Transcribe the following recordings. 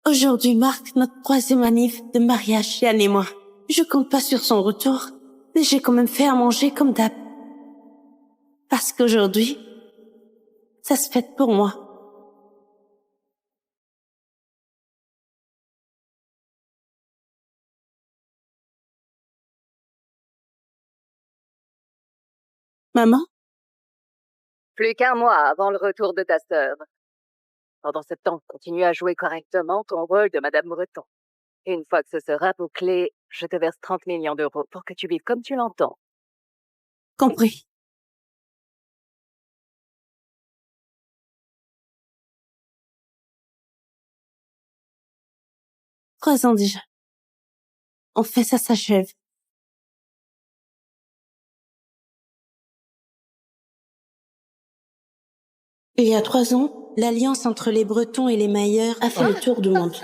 Aujourd'hui marque notre 3e anniv de mariage, Yann et moi. Je compte pas sur son retour, mais j'ai quand même fait à manger comme d'hab. Parce qu'aujourd'hui, ça se fête pour moi. Maman? Plus qu'1 mois avant le retour de ta sœur. Pendant ce temps, continue à jouer correctement ton rôle de Madame Breton. Et une fois que ce sera bouclé, je te verse 30 millions d'euros pour que tu vives comme tu l'entends. Compris. Trois ans déjà. Enfin, ça s'achève. Il y a 3 ans, l'alliance entre les Bretons et les Mailleurs a fait le tour du monde.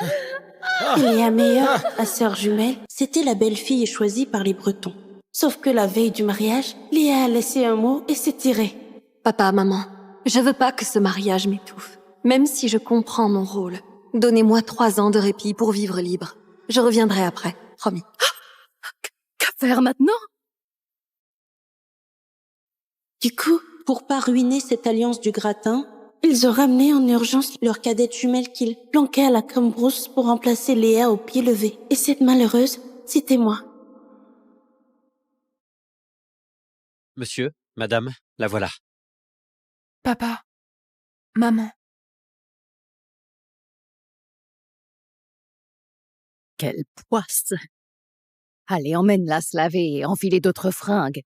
Et Léa Meyer, la sœur jumelle, c'était la belle-fille choisie par les Bretons. Sauf que la veille du mariage, Léa a laissé un mot et s'est tirée. Papa, maman, je veux pas que ce mariage m'étouffe. Même si je comprends mon rôle, donnez-moi 3 ans de répit pour vivre libre. Je reviendrai après, promis. Qu'à faire maintenant? Du coup, pour pas ruiner cette alliance du gratin, ils ont ramené en urgence leur cadette jumelle qu'ils planquaient à la Cambrousse pour remplacer Léa au pied levé. Et cette malheureuse, c'était moi. Monsieur, madame, la voilà. Papa, maman. Quelle poisse! Allez, emmène-la se laver et enfiler d'autres fringues.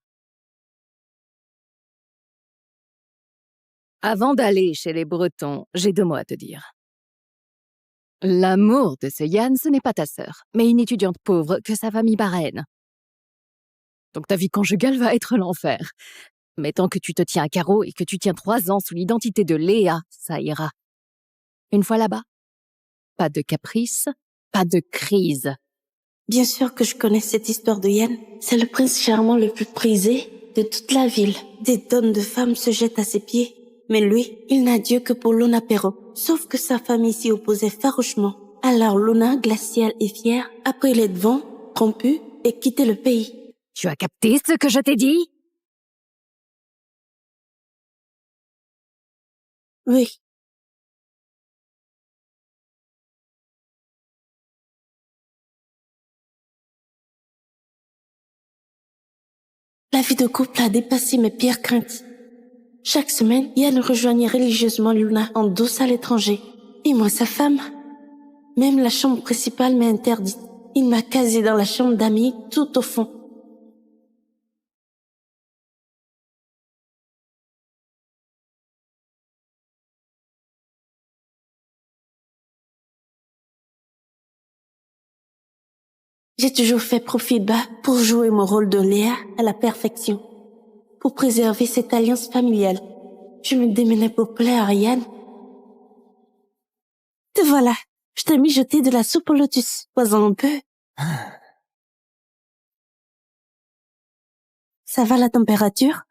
Avant d'aller chez les Bretons, j'ai 2 mots à te dire. L'amour de ce Yann, ce n'est pas ta sœur, mais une étudiante pauvre que sa famille parraine. Donc ta vie conjugale va être l'enfer. Mais tant que tu te tiens à carreau et que tu tiens 3 ans sous l'identité de Léa, ça ira. Une fois là-bas, pas de caprice, pas de crise. Bien sûr que je connais cette histoire de Yann. C'est le prince charmant le plus prisé de toute la ville. Des tonnes de femmes se jettent à ses pieds. Mais lui, il n'a Dieu que pour Luna Perro. Sauf que sa famille s'y opposait farouchement. Alors Luna, glaciale et fière, a pris les devants, rompu et quitté le pays. Tu as capté ce que je t'ai dit? Oui. La vie de couple a dépassé mes pires craintes. Chaque semaine, Yann rejoignait religieusement Luna en douce à l'étranger. Et moi, sa femme. Même la chambre principale m'est interdite. Il m'a casé dans la chambre d'amis, tout au fond. J'ai toujours fait profil bas pour jouer mon rôle de Léa à la perfection. Pour préserver cette alliance familiale. Je me démenais pour plaire à Yann. Te voilà. Je t'ai mijoté de la soupe au lotus. Bois-en un peu. Ça va la température?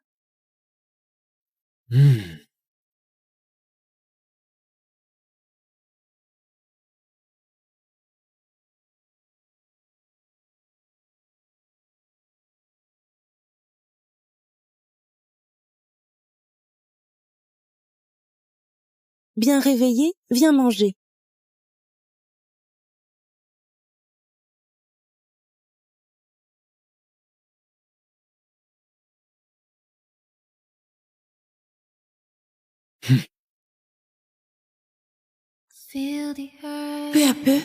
Bien réveillé, viens manger. Peu à peu,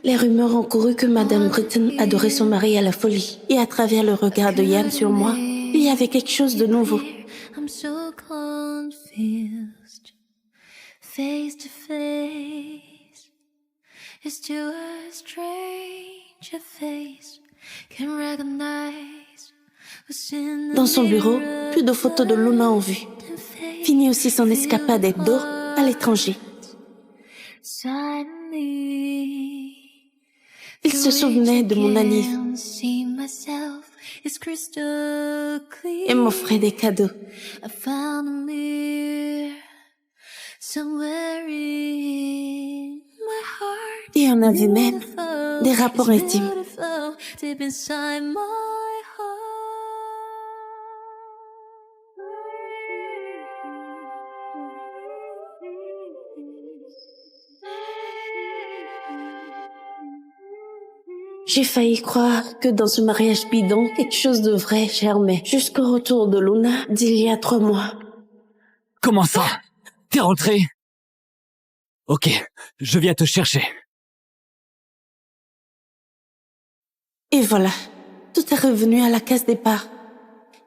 les rumeurs ont couru que Madame Britton adorait son mari à la folie. Et à travers le regard de Yann sur moi, il y avait quelque chose de nouveau. I'm so confused. Face to face. It's to a stranger face. Can recognize what's in the Dans son bureau, mirror. plus de photos de Luna en vue. Fini aussi son escapade d'or à l'étranger. Suddenly, Il se souvenait de mon anniv et m'offrait des cadeaux. I found a mirror somewhere in my heart. Et on avait même des rapports intimes. Deep inside my J'ai failli croire que dans ce mariage bidon, quelque chose de vrai germait jusqu'au retour de Luna d'il y a 3 mois. Comment ça? T'es rentré? Ok, je viens te chercher. Et voilà, tout est revenu à la case départ.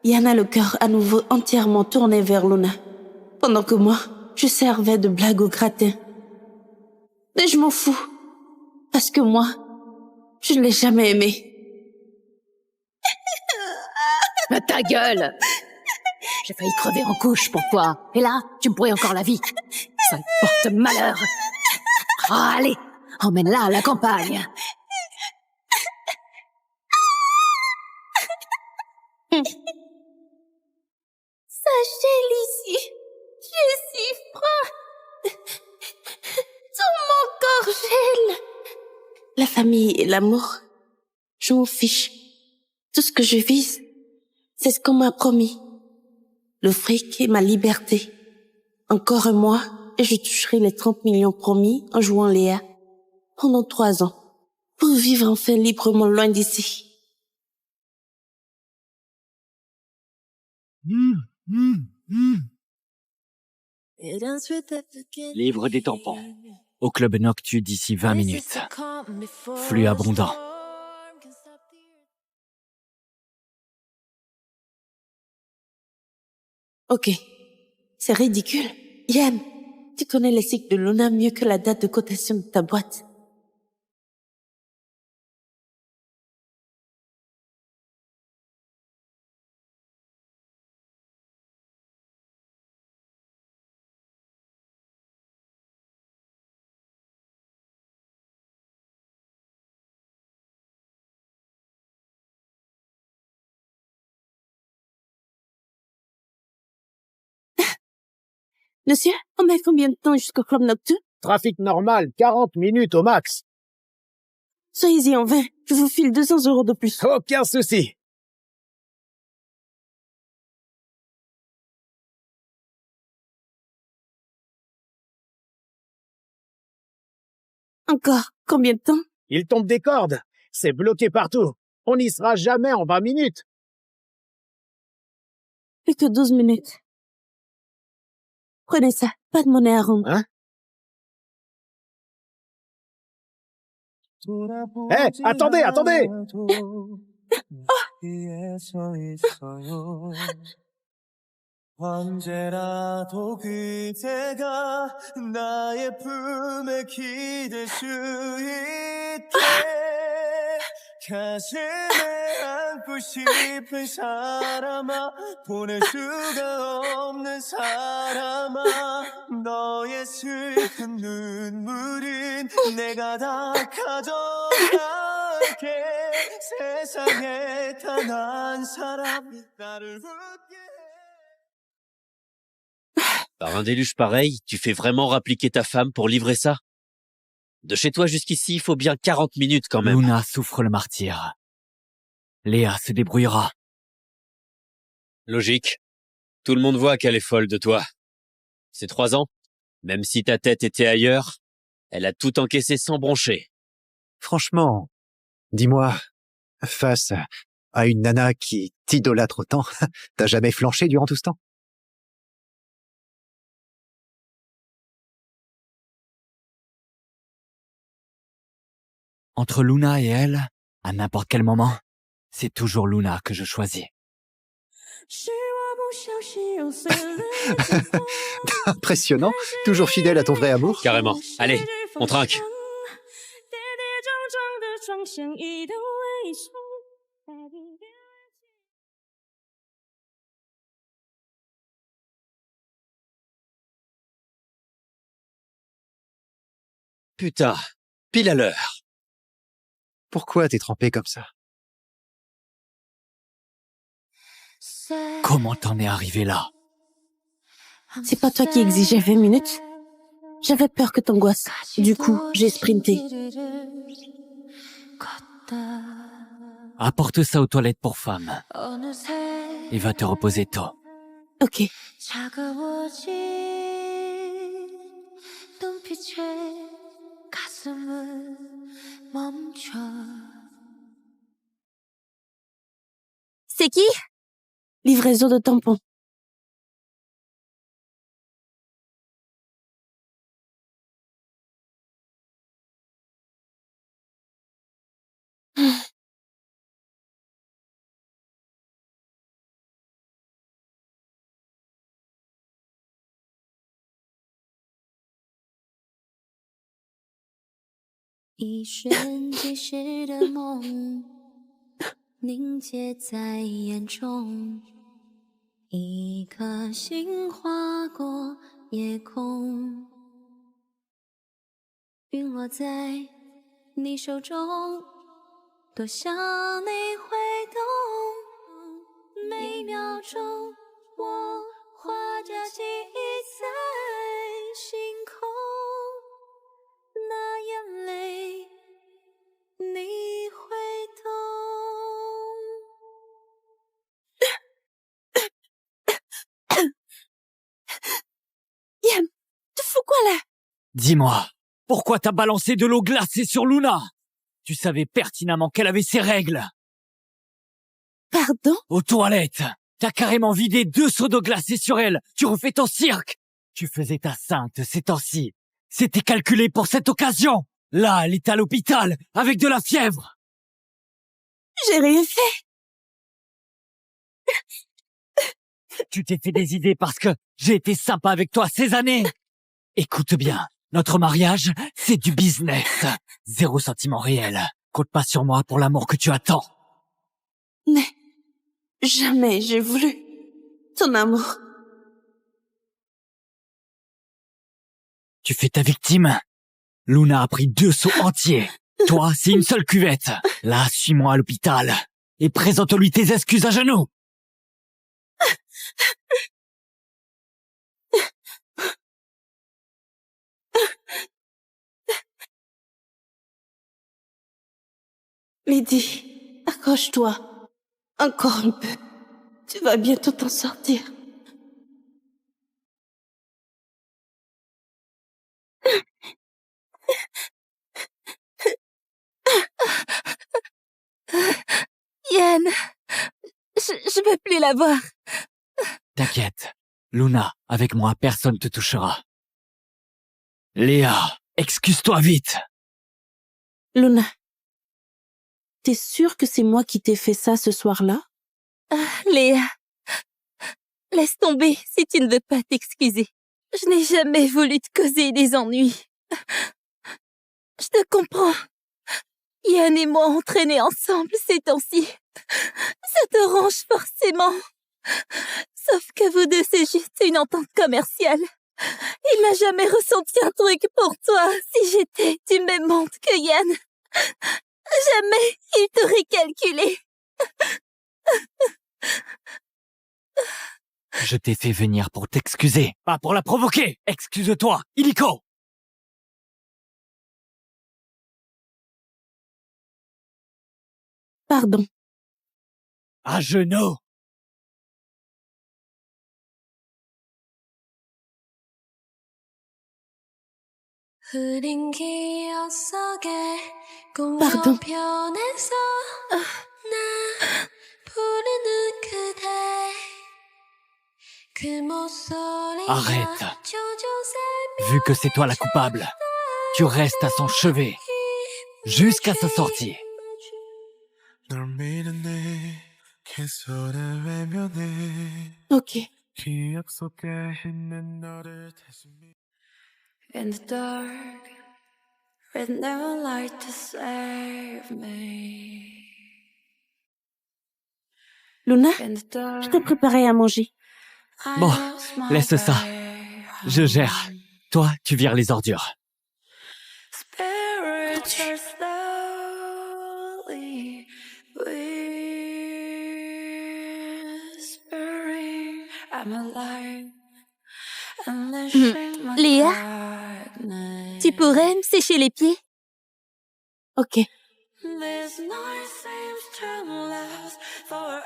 Yann a le cœur à nouveau entièrement tourné vers Luna, pendant que moi, je servais de blague au gratin. Mais je m'en fous, parce que moi, je ne l'ai jamais aimé. Ta gueule! J'ai failli crever en couche pour toi. Et là, tu me pourrais encore la vie. Ça porte malheur. Ah, allez, emmène-la à la campagne. Ça gèle ici. J'ai si froid. Tout mon corps gèle. La famille et l'amour, je m'en fiche. Tout ce que je vise, c'est ce qu'on m'a promis. Le fric et ma liberté. Encore un mois et je toucherai les 30 millions promis en jouant Léa pendant 3 ans pour vivre enfin librement loin d'ici. Livre des tampons. Au club Noctu d'ici 20 minutes. Flux abondant. Ok, c'est ridicule. Yann, tu connais les cycles de Luna mieux que la date de cotation de ta boîte. Monsieur, on met combien de temps jusqu'au club Noctu? Trafic normal, 40 minutes au max. Soyez-y en 20, je vous file 200 € de plus. Aucun souci. Encore combien de temps? Il tombe des cordes. C'est bloqué partout. On n'y sera jamais en 20 minutes. Plus que 12 minutes. Prenez ça, pas de monnaie à rendre. Hein? Attendez! 언제라도 그대가 나의 품에 기댈 수 있게 가슴에 안고 싶은 사람아 보낼 수가 없는 사람아 너의 슬픈 눈물은 내가 다 가져갈게 세상에 단 한 사람이 나를 웃게 Par un déluge pareil, tu fais vraiment rappliquer ta femme pour livrer ça? De chez toi jusqu'ici, il faut bien 40 minutes quand même. Luna souffre le martyre. Léa se débrouillera. Logique. Tout le monde voit qu'elle est folle de toi. Ces 3 ans, même si ta tête était ailleurs, elle a tout encaissé sans broncher. Franchement, dis-moi, face à une nana qui t'idolâtre autant, t'as jamais flanché durant tout ce temps? Entre Luna et elle, à n'importe quel moment, c'est toujours Luna que je choisis. Impressionnant, toujours fidèle à ton vrai amour. Carrément. Allez, on trinque. Putain, pile à l'heure. Pourquoi t'es trempé comme ça? Comment t'en es arrivé là? C'est pas toi qui exigeais 20 minutes? J'avais peur que t'angoisses. Du coup, j'ai sprinté. Apporte ça aux toilettes pour femmes. Et va te reposer tôt. Ok. C'est qui? Livraison de tampons.一瞬即逝的梦，凝结在眼中，一颗心划过夜空，陨落在你手中，多想你会懂，每秒钟我画着记忆在星空，那眼泪你会懂。Yann, tu fous quoi là? Dis-moi, pourquoi t'as balancé de l'eau glacée sur Luna? Tu savais pertinemment qu'elle avait ses règles. Pardon? Aux toilettes, t'as carrément vidé 2 seaux d'eau glacée sur elle. Tu refais ton cirque. Tu faisais ta sainte ces temps-ci. C'était calculé pour cette occasion. Là, elle est à l'hôpital, avec de la fièvre. J'ai rien fait. Tu t'es fait des idées parce que j'ai été sympa avec toi ces années. Écoute bien, notre mariage, c'est du business. 0 sentiment réel. Compte pas sur moi pour l'amour que tu attends. Mais jamais j'ai voulu ton amour. Tu fais ta victime. Luna a pris 2 seaux entiers. Toi, c'est une seule cuvette. Là, suis-moi à l'hôpital. Et présente-lui tes excuses à genoux. Lydie, accroche-toi. Encore un peu. Tu vas bientôt t'en sortir. Yann, je veux plus la voir. T'inquiète. Luna, avec moi, personne te touchera. Léa, excuse-toi vite. Luna, t'es sûre que c'est moi qui t'ai fait ça ce soir-là? Léa, laisse tomber si tu ne veux pas t'excuser. Je n'ai jamais voulu te causer des ennuis. Je te comprends. Yann et moi entraînés ensemble ces temps-ci. Ça te range forcément. Sauf que vous deux, c'est juste une entente commerciale. Il n'a jamais ressenti un truc pour toi. Si j'étais du même monde que Yann, jamais il t'aurait calculé. Je t'ai fait venir pour t'excuser, pas pour la provoquer. Excuse-toi, illico. Pardon. À genoux. Pardon. Arrête. Vu que c'est toi la coupable, tu restes à son chevet jusqu'à sa sortie. Ok. In the dark, with no light to save me. Luna, In the dark, je t'ai préparé à manger. I Bon, lost my laisse ça. way Je gère. Toi, tu vires les ordures. Spirits are slowly whispering I'm alive and they shake my Léa? dark Tu pourrais me sécher les pieds? Ok. This night seems to last forever.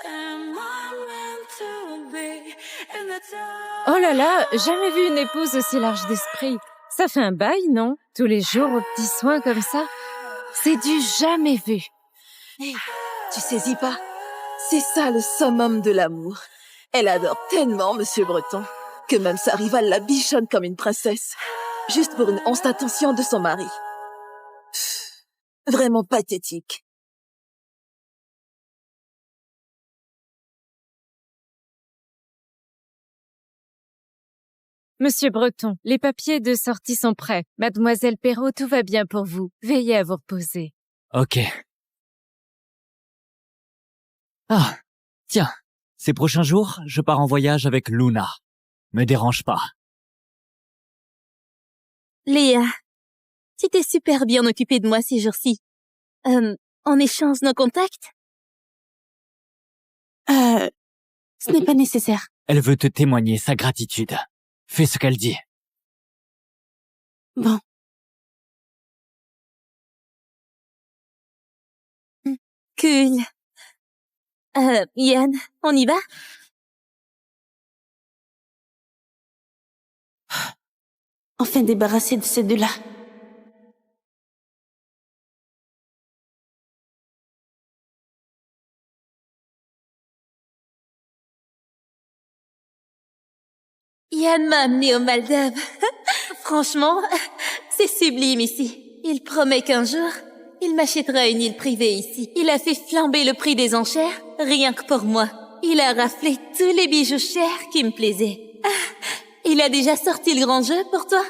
Am I meant to be in the dark? Oh là là, jamais vu une épouse aussi large d'esprit. Ça fait un bail, non? Tous les jours aux petits soins comme ça. C'est du jamais vu. Hey, tu saisis pas? C'est ça le summum de l'amour. Elle adore tellement Monsieur Breton que même sa rivale la bichonne comme une princesse, juste pour une once d'attention de son mari. Pff, vraiment pathétique. Monsieur Breton, les papiers de sortie sont prêts. Mademoiselle Perrault, tout va bien pour vous. Veillez à vous reposer. Ok. Ah, tiens, ces prochains jours, je pars en voyage avec Luna. Me dérange pas. Léa, tu t'es super bien occupée de moi ces jours-ci. On échange nos contacts? Ce n'est pas nécessaire. Elle veut te témoigner sa gratitude. Fais ce qu'elle dit. Bon. Cool. Yann, on y va? Enfin débarrassé de ces deux-là. Yann m'a amené aux Maldives. Franchement, c'est sublime ici. Il promet qu'un jour, il m'achètera une île privée ici. Il a fait flamber le prix des enchères, rien que pour moi. Il a raflé tous les bijoux chers qui me plaisaient. Il a déjà sorti le grand jeu pour toi?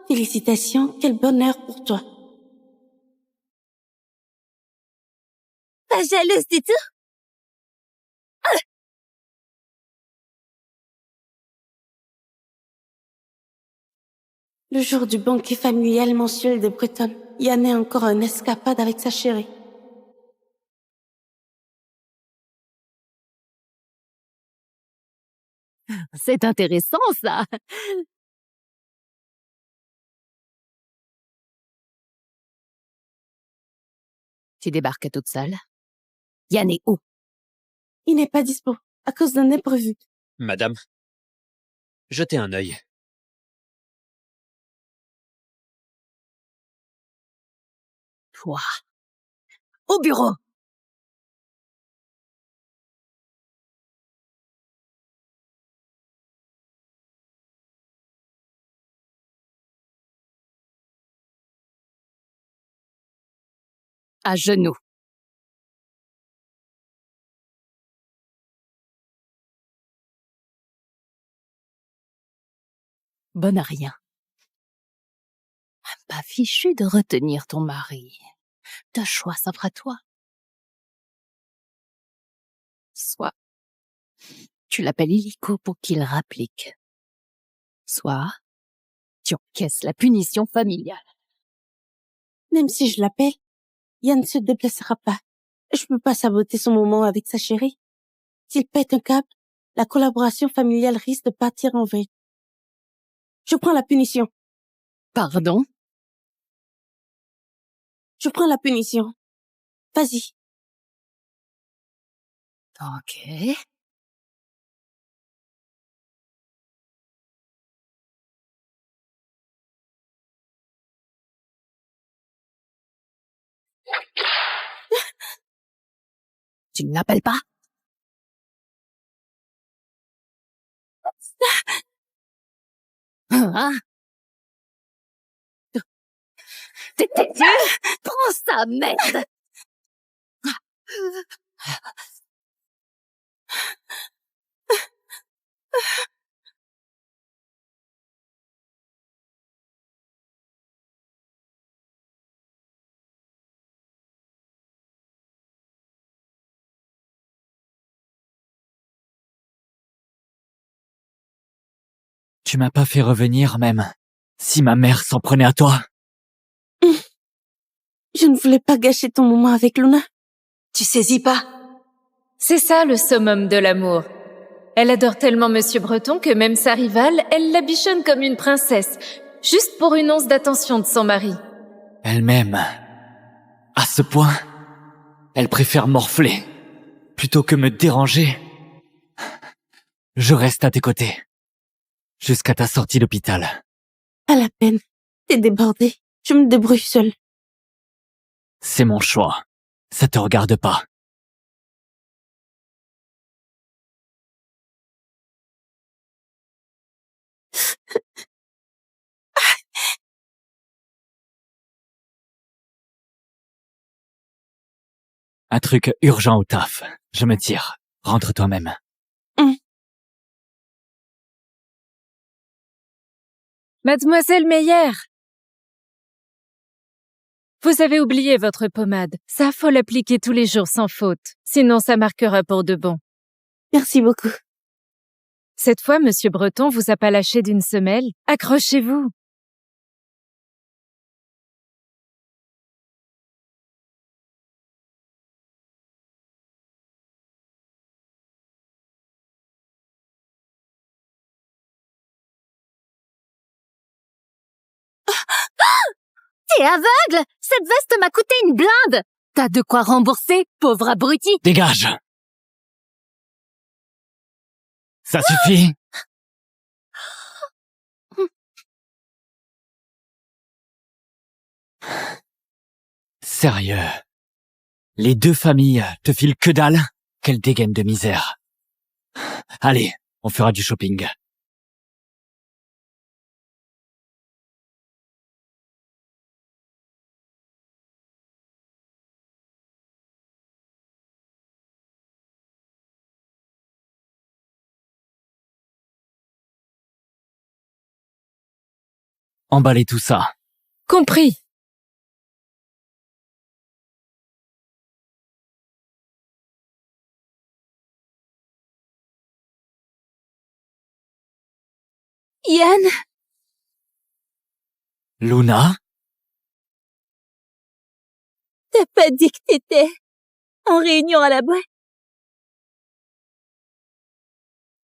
Félicitations, quel bonheur pour toi. Pas jalouse du tout? Le jour du banquet familial mensuel de Breton, Yann est encore en escapade avec sa chérie. C'est intéressant, ça. Tu débarques toute seule. Yann est où? Il n'est pas dispo, à cause d'un imprévu. Madame, jetez un œil. Toi. Au bureau. À genoux. Bonne à rien. Pas fichu de retenir ton mari. De choix s'offre à toi. Soit tu l'appelles illico pour qu'il rapplique. Soit tu encaisses la punition familiale. Même si je l'appelle, Yann ne se déplacera pas. Je peux pas saboter son moment avec sa chérie. S'il pète un câble, la collaboration familiale risque de partir en vrille. Je prends la punition. Pardon? Je prends la punition. Vas-y. Ok. Tu ne l'appelles pas? Hein? T'es Dieu? Prends ça, merde! Tu m'as pas fait revenir même si ma mère s'en prenait à toi. Je ne voulais pas gâcher ton moment avec Luna. Tu saisis pas? C'est ça le summum de l'amour. Elle adore tellement Monsieur Breton que même sa rivale, elle la bichonne comme une princesse, juste pour une once d'attention de son mari. Elle m'aime. À ce point, elle préfère morfler. Plutôt que me déranger, je reste à tes côtés. Jusqu'à ta sortie d'hôpital. Pas la peine. T'es débordé. Je me débrouille seule. C'est mon choix. Ça te regarde pas. Un truc urgent au taf. Je me tire. Rentre toi-même. Mademoiselle Meyer! Vous avez oublié votre pommade. Ça, faut l'appliquer tous les jours sans faute. Sinon, ça marquera pour de bon. Merci beaucoup. Cette fois, Monsieur Breton vous a pas lâché d'une semelle. Accrochez-vous. T'es aveugle? Cette veste m'a coûté une blinde! T'as de quoi rembourser, pauvre abruti! Dégage! Ça suffit! Sérieux? Les deux familles te filent que dalle? Quelle dégaine de misère! Allez, on fera du shopping. Emballez tout ça. Compris. Yann! Luna? T'as pas dit que t'étais en réunion à la boîte?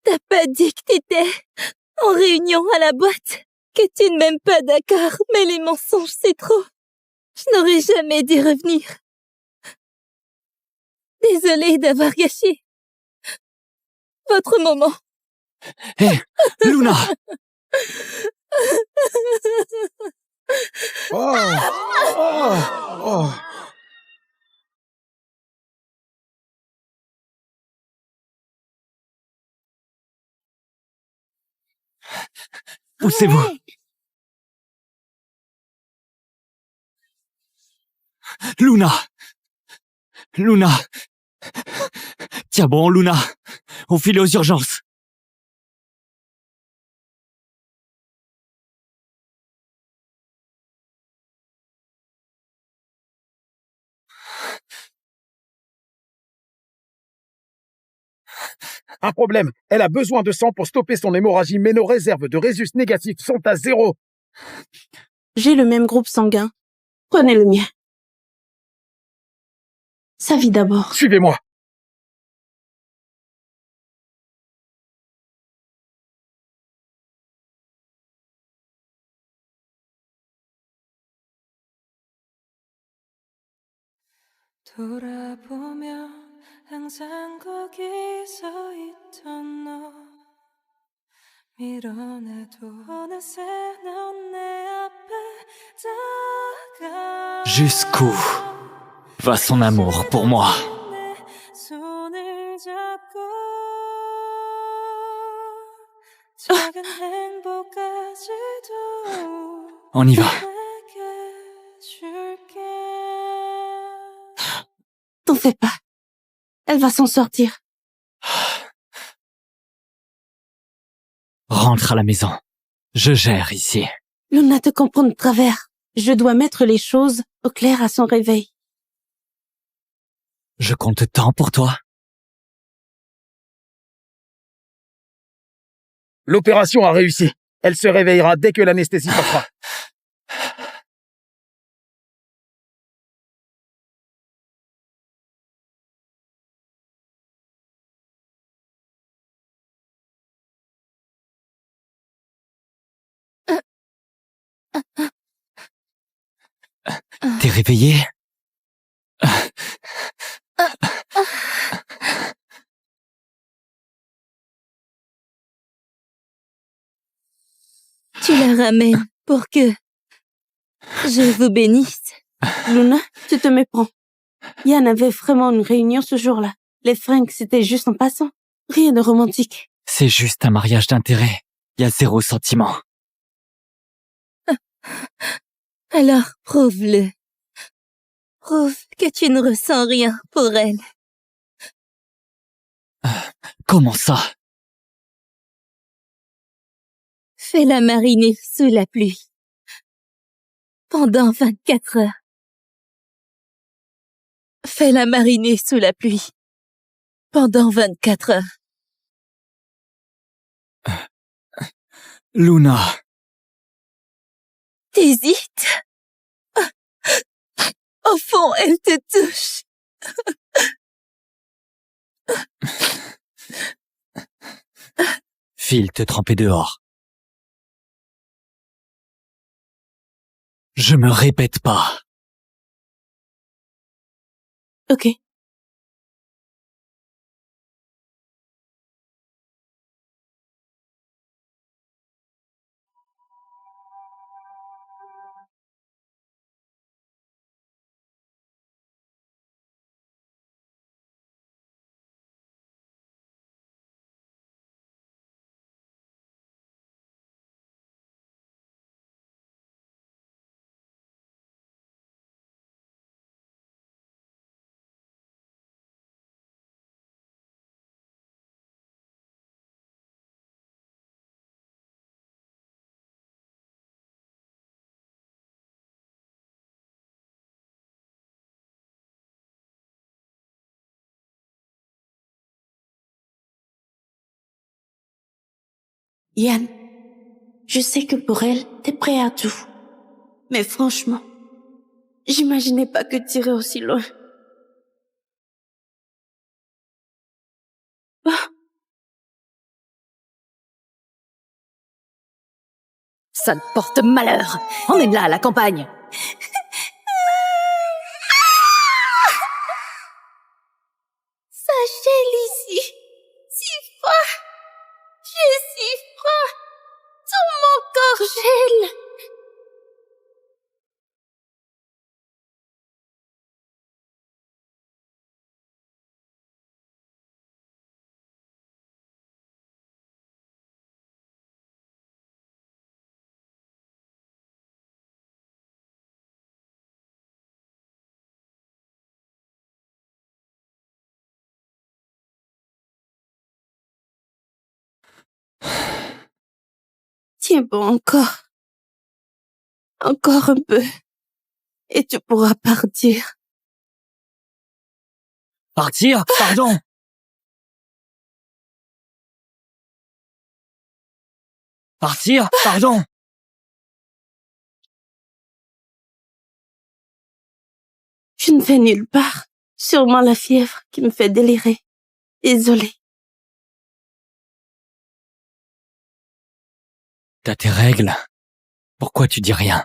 T'as pas dit que t'étais en réunion à la boîte? Que tu ne m'aimes pas, d'accord, mais les mensonges, c'est trop. Je n'aurais jamais dû revenir. Désolée d'avoir gâché votre moment. Hé, Luna! Oh. Poussez-vous! Luna! Luna! Tiens bon, Luna! On file aux urgences! Un problème. Elle a besoin de sang pour stopper son hémorragie, mais nos réserves de résus négatifs sont à 0. J'ai le même groupe sanguin. Prenez le mien. Sa vie d'abord. Suivez-moi. 돌아보면 항상 거기 서 있던 너 밀어내도 어느새 넌 내 앞에 다가 Jusqu'où va son amour pour moi? 내 손을 잡고 작은 행복까지도 On y va. 내게 줄게. T'en fais pas. Elle va s'en sortir. Rentre à la maison. Je gère ici. Luna te comprend de travers. Je dois mettre les choses au clair à son réveil. Je compte tant pour toi. L'opération a réussi. Elle se réveillera dès que l'anesthésie passera. T'es réveillée? Tu la ramènes pour que je vous bénisse. Luna, tu te méprends. Yann avait vraiment une réunion ce jour-là. Les fringues, c'était juste en passant. Rien de romantique. C'est juste un mariage d'intérêt. Y a 0 sentiment. Alors, prouve-le. Prouve que tu ne ressens rien pour elle. Comment ça? Fais-la mariner sous la pluie. Pendant 24 heures. Fais-la mariner sous la pluie. Pendant 24 heures. Luna. T'hésites? Au fond, elle te touche. File te tremper dehors. Je me répète pas. Ok. Yann, je sais que pour elle, t'es prêt à tout. Mais franchement, j'imaginais pas que t'irais aussi loin. Ah, Ça te porte malheur. Emmène-la à la campagne. ça gèle ici. Si froid. J'ai si froid. Tout mon corps gèle. Tiens bon encore. Encore un peu. Et tu pourras partir. Partir? Pardon. Partir? Pardon. Je ne vais nulle part. Sûrement la fièvre qui me fait délirer. Désolée. T'as tes règles. Pourquoi tu dis rien?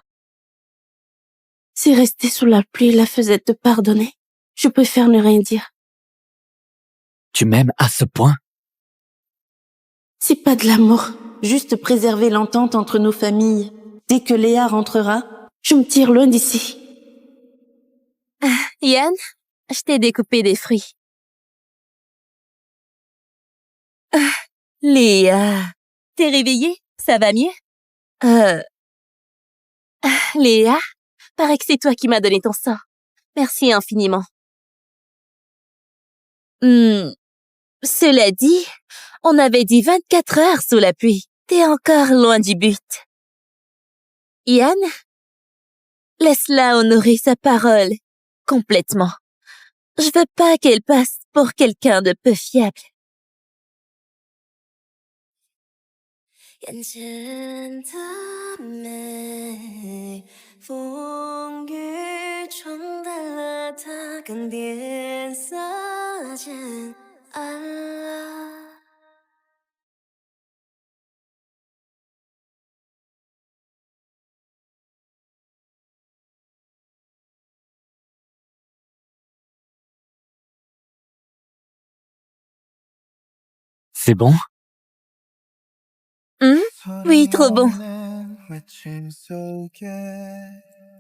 Si rester sous la pluie la faisait te pardonner, je préfère ne rien dire. Tu m'aimes à ce point? C'est pas de l'amour, juste préserver l'entente entre nos familles. Dès que Léa rentrera, je me tire loin d'ici. Yann, je t'ai découpé des fruits. Léa, t'es réveillée? Ça va mieux? Léa, paraît que c'est toi qui m'as donné ton sang. Merci infiniment. Cela dit, on avait dit 24 heures sous la pluie. T'es encore loin du but. Yann, laisse-la honorer sa parole complètement. Je veux pas qu'elle passe pour quelqu'un de peu fiable. 眼前的美，风雨冲淡了它，更变色渐暗了。C'est bon? Oui, trop bon.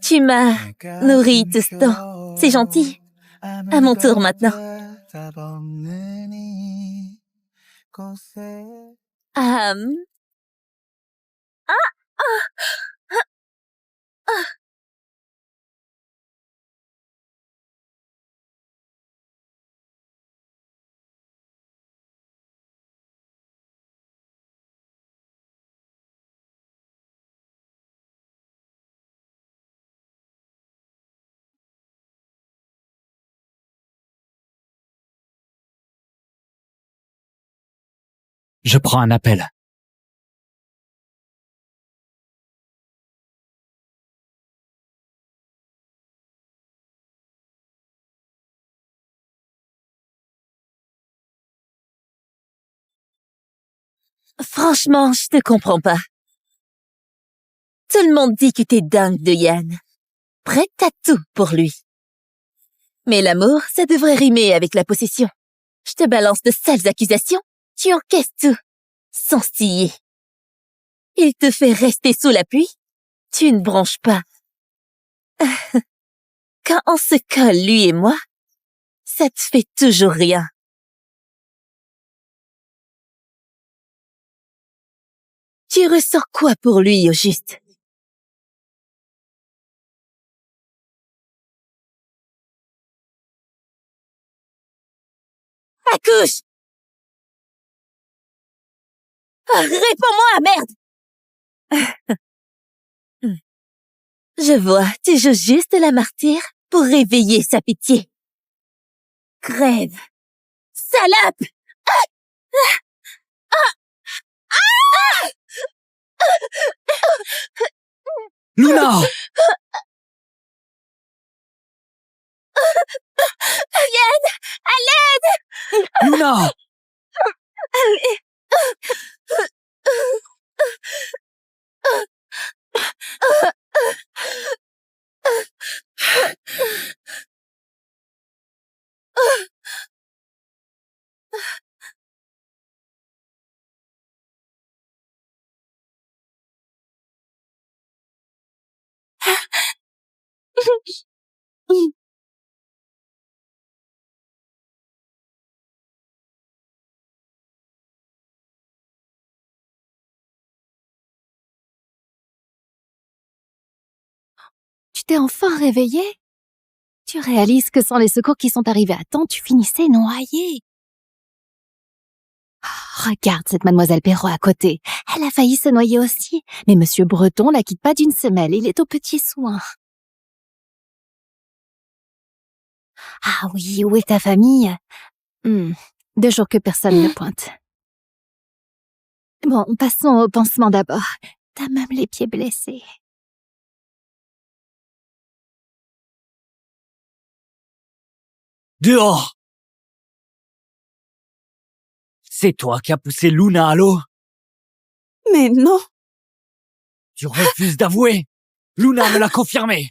Tu m'as nourri tout ce temps. C'est gentil. À mon tour maintenant. Ah, Je prends un appel. franchement, je te comprends pas. Tout le monde dit que t'es dingue de Yann. Prête à tout pour lui. Mais l'amour, ça devrait rimer avec la possession. Je te balance de sales accusations, tu encaisses tout, sans stiller. Il te fait rester sous la pluie, tu ne bronches pas. Quand on se colle, lui et moi, ça te fait toujours rien. Tu ressens quoi pour lui, au juste? Accouche! Réponds-moi, merde! Je vois, tu joues juste la martyre pour réveiller sa pitié. Crève! Salope! Luna! Yann! À l'aide! Luna! Allez! Tu t'es enfin réveillée? Tu réalises que sans les secours qui sont arrivés à temps, tu finissais noyée. Oh, regarde cette mademoiselle Perrault à côté. Elle a failli se noyer aussi. Mais monsieur Breton la quitte pas d'une semelle. Il est aux petits soins. Ah oui, où est ta famille? 2 jours que personne ne pointe. Bon, passons au pansement d'abord. T'as même les pieds blessés. Dehors! C'est toi qui as poussé Luna à l'eau? Mais non! Tu refuses d'avouer? Luna me l'a confirmé.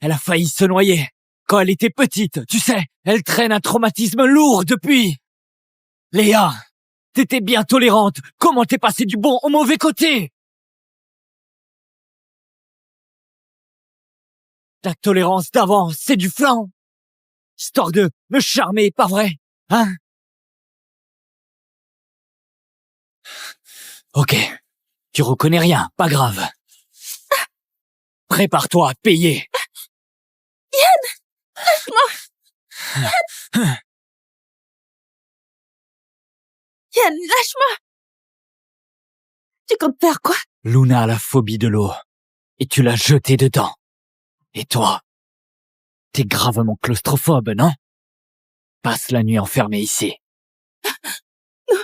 Elle a failli se noyer. Quand elle était petite, tu sais, elle traîne un traumatisme lourd depuis. Léa, t'étais bien tolérante. Comment t'es passé du bon au mauvais côté? Ta tolérance d'avant, c'est du flan. Histoire de me charmer, pas vrai? Hein? Ok. Tu reconnais rien, pas grave. Prépare-toi à payer. Yann! Lâche-moi! Yann, lâche-moi! Tu comptes faire quoi? Luna a la phobie de l'eau. Et tu l'as jetée dedans. Et toi? T'es gravement claustrophobe, non? Passe la nuit enfermée ici. Non!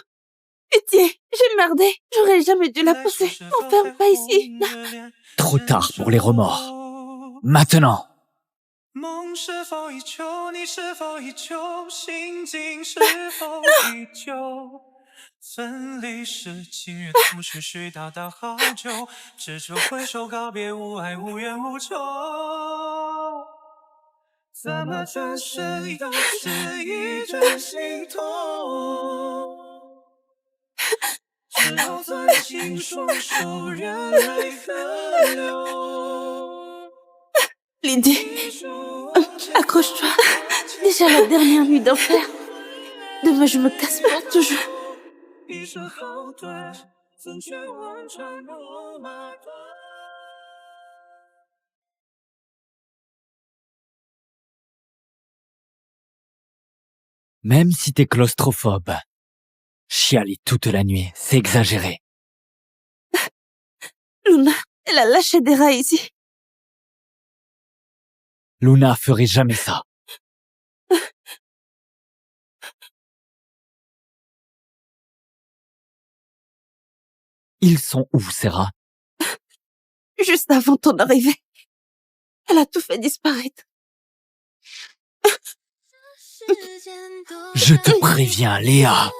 Pitié! J'ai merdé! J'aurais jamais dû la pousser! M'enferme pas ici! Trop tard pour les remords. Maintenant! 梦是否依旧？你是否依旧？心境是否依旧？分离时，情缘从絮絮叨叨好久，只求挥手告别，无爱无怨无仇。怎么转身都是一阵心痛？只好攥紧双手，任泪河流。 Lydie, accroche-toi. Déjà la dernière nuit d'enfer. Demain, je me casse pour toujours. 一生后退，怎却万丈落马堆。 Même si t'es claustrophobe, chialer toute la nuit, c'est exagéré. Luna, elle a lâché des rats ici. Luna ferait jamais ça. Ils sont où, ces rats? Juste avant ton arrivée. Elle a tout fait disparaître. Je te préviens, Léa.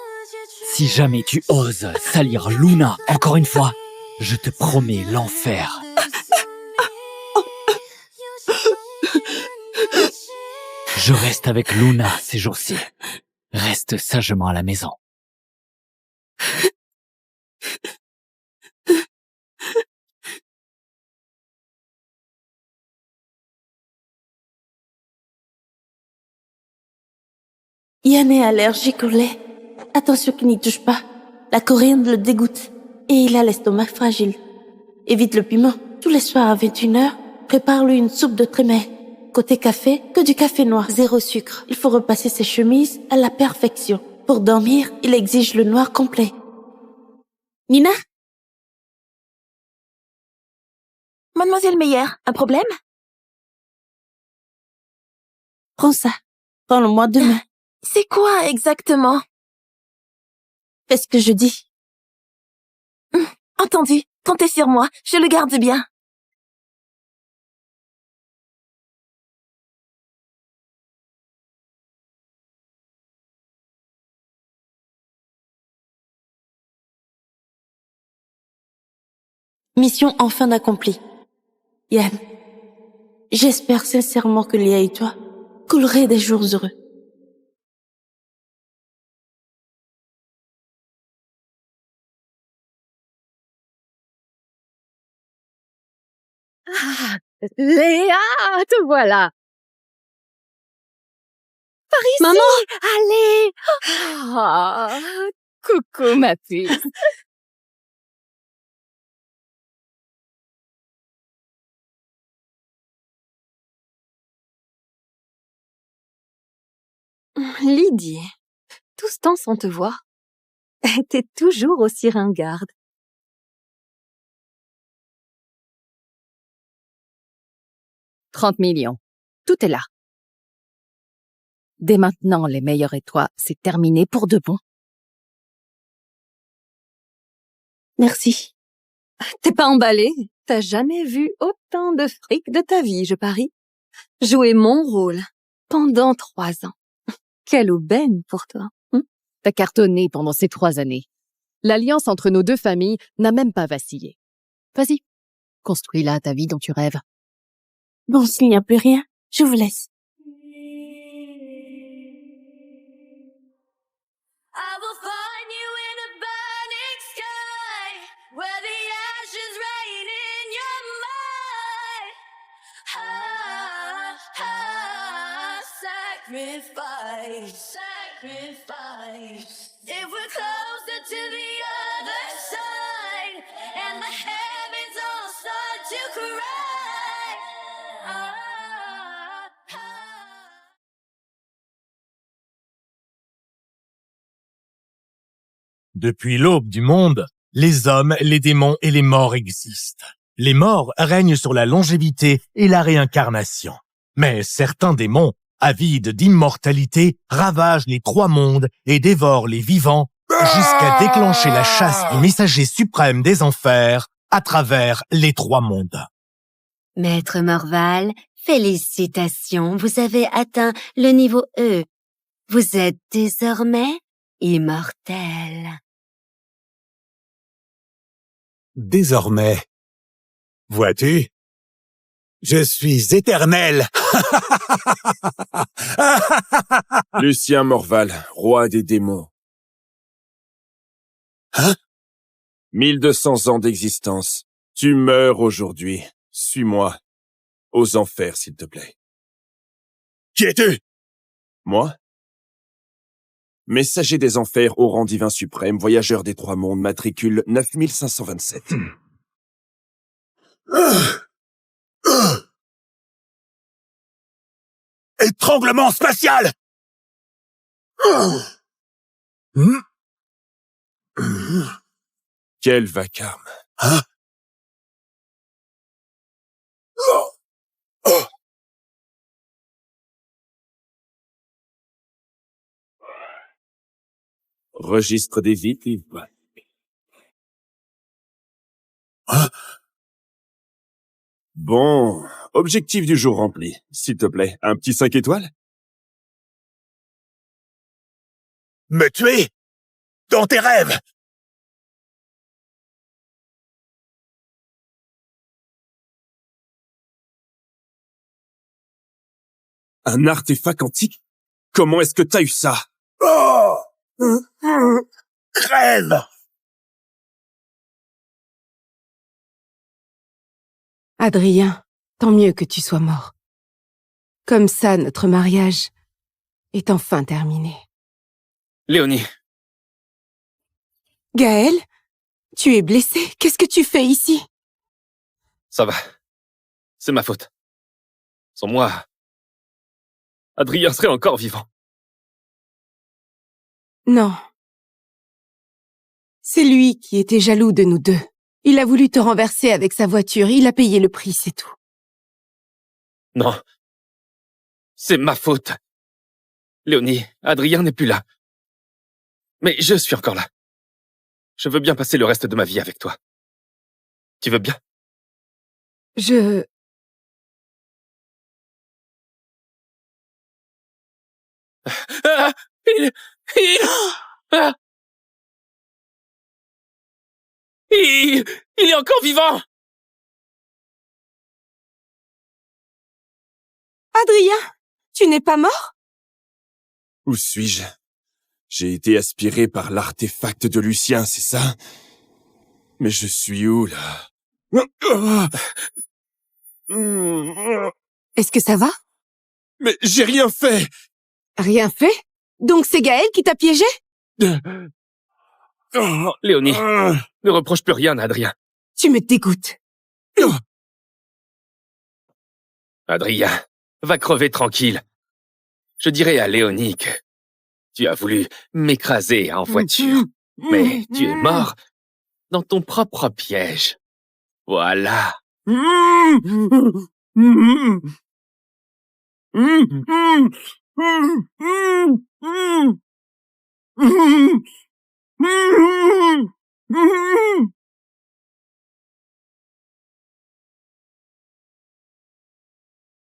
Si jamais tu oses salir Luna encore une fois, je te promets l'enfer. Je reste avec Luna ces jours-ci. Reste sagement à la maison. Yann est allergique au lait. Attention qu'il n'y touche pas. La coriandre le dégoûte. Et il a l'estomac fragile. Évite le piment. Tous les soirs à 21h, prépare-lui une soupe de trémel. Côté café, que du café noir, zéro sucre. Il faut repasser ses chemises à la perfection. Pour dormir, il exige le noir complet. Nina? Mademoiselle Meyer, un problème? Prends ça. Prends-le-moi demain. C'est quoi exactement? Fais ce que je dis. Entendu, comptez sur moi, je le garde bien. Mission enfin accomplie. Yann, j'espère sincèrement que Léa et toi coulerez des jours heureux. Ah, Léa, te voilà. Par ici. Maman! Allez. Ah, coucou ma puce. Lydie, tout ce temps sans te voir. T'es toujours aussi ringarde. « 30 millions. Tout est là. Dès maintenant, les meilleurs et toi, c'est terminé pour de bon. Merci. T'es pas emballée? T'as jamais vu autant de fric de ta vie, je parie. Jouer mon rôle pendant 3 ans. Quelle aubaine pour toi. T'as cartonné pendant ces 3 années. L'alliance entre nos deux familles n'a même pas vacillé. Vas-y, construis-la ta vie dont tu rêves. Bon, s'il n'y a plus rien, je vous laisse. I will find you in a burning sky, where the ashes rain in your mind. Sacrifice, sacrifice. If we're closer to the other side, and the heavens all start to cry. Depuis l'aube du monde, les hommes, les démons et les morts existent. Les morts règnent sur la longévité et la réincarnation. Mais certains démons, avides d'immortalité, ravagent les 3 mondes et dévorent les vivants jusqu'à déclencher la chasse du messager suprême des enfers à travers les 3 mondes. Maître Morval, félicitations, vous avez atteint le niveau E. Vous êtes désormais immortel. Désormais, vois-tu, je suis éternel. Lucien Morval, roi des démons. Hein? 1200 ans d'existence. Tu meurs aujourd'hui. Suis-moi. Aux enfers, s'il te plaît. Qui es-tu? Moi? Messager des enfers au rang divin suprême, voyageur des trois mondes, matricule 9527. Étranglement spatial! Quel vacarme. Hein? Registre des vies, livre. Bon, objectif du jour rempli. S'il te plaît, un petit 5 étoiles? Me tuer? Dans tes rêves? Un artefact antique? Comment est-ce que t'as eu ça? Oh! Crève! Adrien, tant mieux que tu sois mort. Comme ça, notre mariage est enfin terminé. Léonie. Gaël, tu es blessé. Qu'est-ce que tu fais ici? Ça va. C'est ma faute. Sans moi, Adrien serait encore vivant. Non. C'est lui qui était jaloux de nous deux. Il a voulu te renverser avec sa voiture. Il a payé le prix, c'est tout. Non. C'est ma faute. Léonie, Adrien n'est plus là. Mais je suis encore là. Je veux bien passer le reste de ma vie avec toi. Tu veux bien? Ah, il est encore vivant! Adrien, tu n'es pas mort? Où suis-je? J'ai été aspiré par l'artefact de Lucien, c'est ça? Mais je suis où, là? Est-ce que ça va? Mais j'ai rien fait! Rien fait? Donc c'est Gaël qui t'a piégé? Léonie, ne reproche plus rien à Adrien. Tu me dégoûtes. Adrien, va crever tranquille. Je dirai à Léonie que tu as voulu m'écraser en voiture, mais tu es mort dans ton propre piège. Voilà.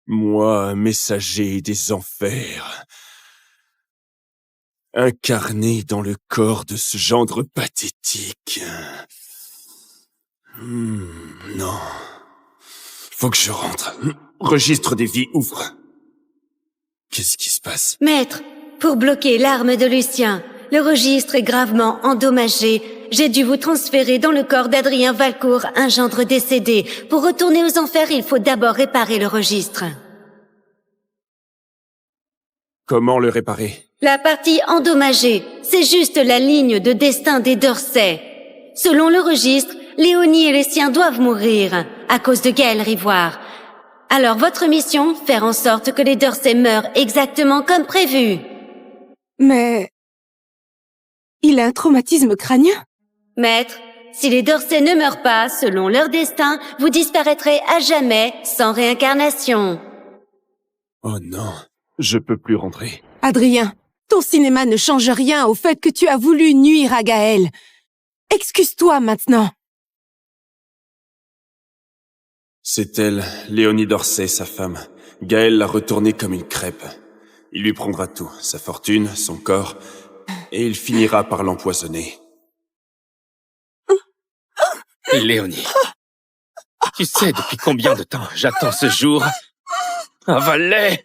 Moi, messager des enfers, incarné dans le corps de ce gendre pathétique. Non. Faut que je rentre. Registre des vies, ouvre. Qu'est-ce qui se passe? Maître, pour bloquer l'arme de Lucien, le registre est gravement endommagé. J'ai dû vous transférer dans le corps d'Adrien Valcourt, un gendre décédé. Pour retourner aux enfers, il faut d'abord réparer le registre. Comment le réparer? La partie endommagée, c'est juste la ligne de destin des Dorsey. Selon le registre, Léonie et les siens doivent mourir à cause de Gaël Rivoire. Alors votre mission, faire en sorte que les Dorsey meurent exactement comme prévu. Mais... il a un traumatisme crânien? Maître, si les Dorsey ne meurent pas selon leur destin, vous disparaîtrez à jamais sans réincarnation. Oh non, je peux plus rentrer. Adrien, ton cinéma ne change rien au fait que tu as voulu nuire à Gaël. Excuse-toi maintenant. C'est elle, Léonie Dorsey, sa femme. Gaël l'a retournée comme une crêpe. Il lui prendra tout, sa fortune, son corps, et il finira par l'empoisonner. Léonie, tu sais depuis combien de temps j'attends ce jour? Avale!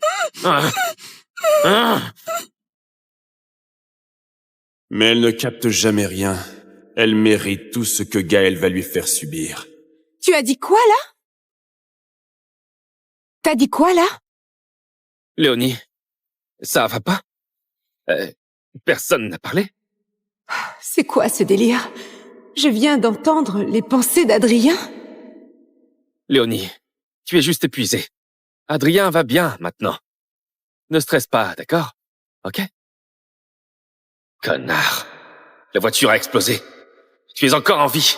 Mais elle ne capte jamais rien. Elle mérite tout ce que Gaël va lui faire subir. Tu as dit quoi, là? T'as dit quoi, là? Léonie, ça va pas? Personne n'a parlé? C'est quoi ce délire? Je viens d'entendre les pensées d'Adrien. Léonie, tu es juste épuisée. Adrien va bien maintenant. Ne stresse pas, d'accord? Ok? Connard. La voiture a explosé. Tu es encore en vie.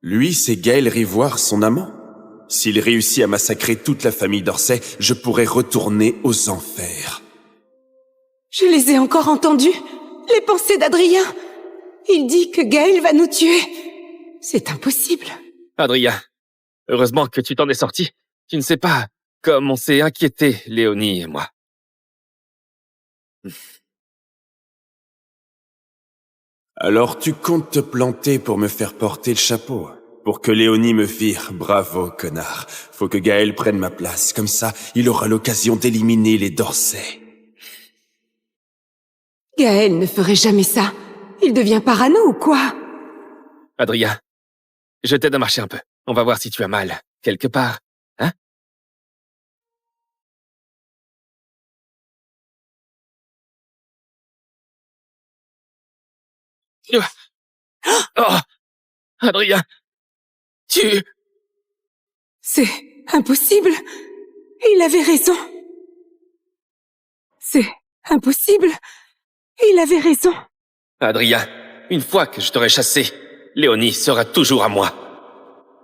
Lui, c'est Gaël Rivoire, son amant. S'il réussit à massacrer toute la famille d'Orsay, je pourrais retourner aux enfers. Je les ai encore entendus. Les pensées d'Adrien. Il dit que Gaël va nous tuer. C'est impossible. Adrien, heureusement que tu t'en es sorti. Tu ne sais pas comme on s'est inquiété, Léonie et moi. Alors tu comptes te planter pour me faire porter le chapeau, pour que Léonie me vire. Bravo, connard. Faut que Gaël prenne ma place. Comme ça, il aura l'occasion d'éliminer les Dorsey. Gaël ne ferait jamais ça. Il devient parano ou quoi? Adrien, je t'aide à marcher un peu. On va voir si tu as mal. Quelque part, hein? Oh! Adrien! Tu... C'est impossible. Il avait raison. C'est impossible. Il avait raison. Adrien, une fois que je t'aurai chassé, Léonie sera toujours à moi.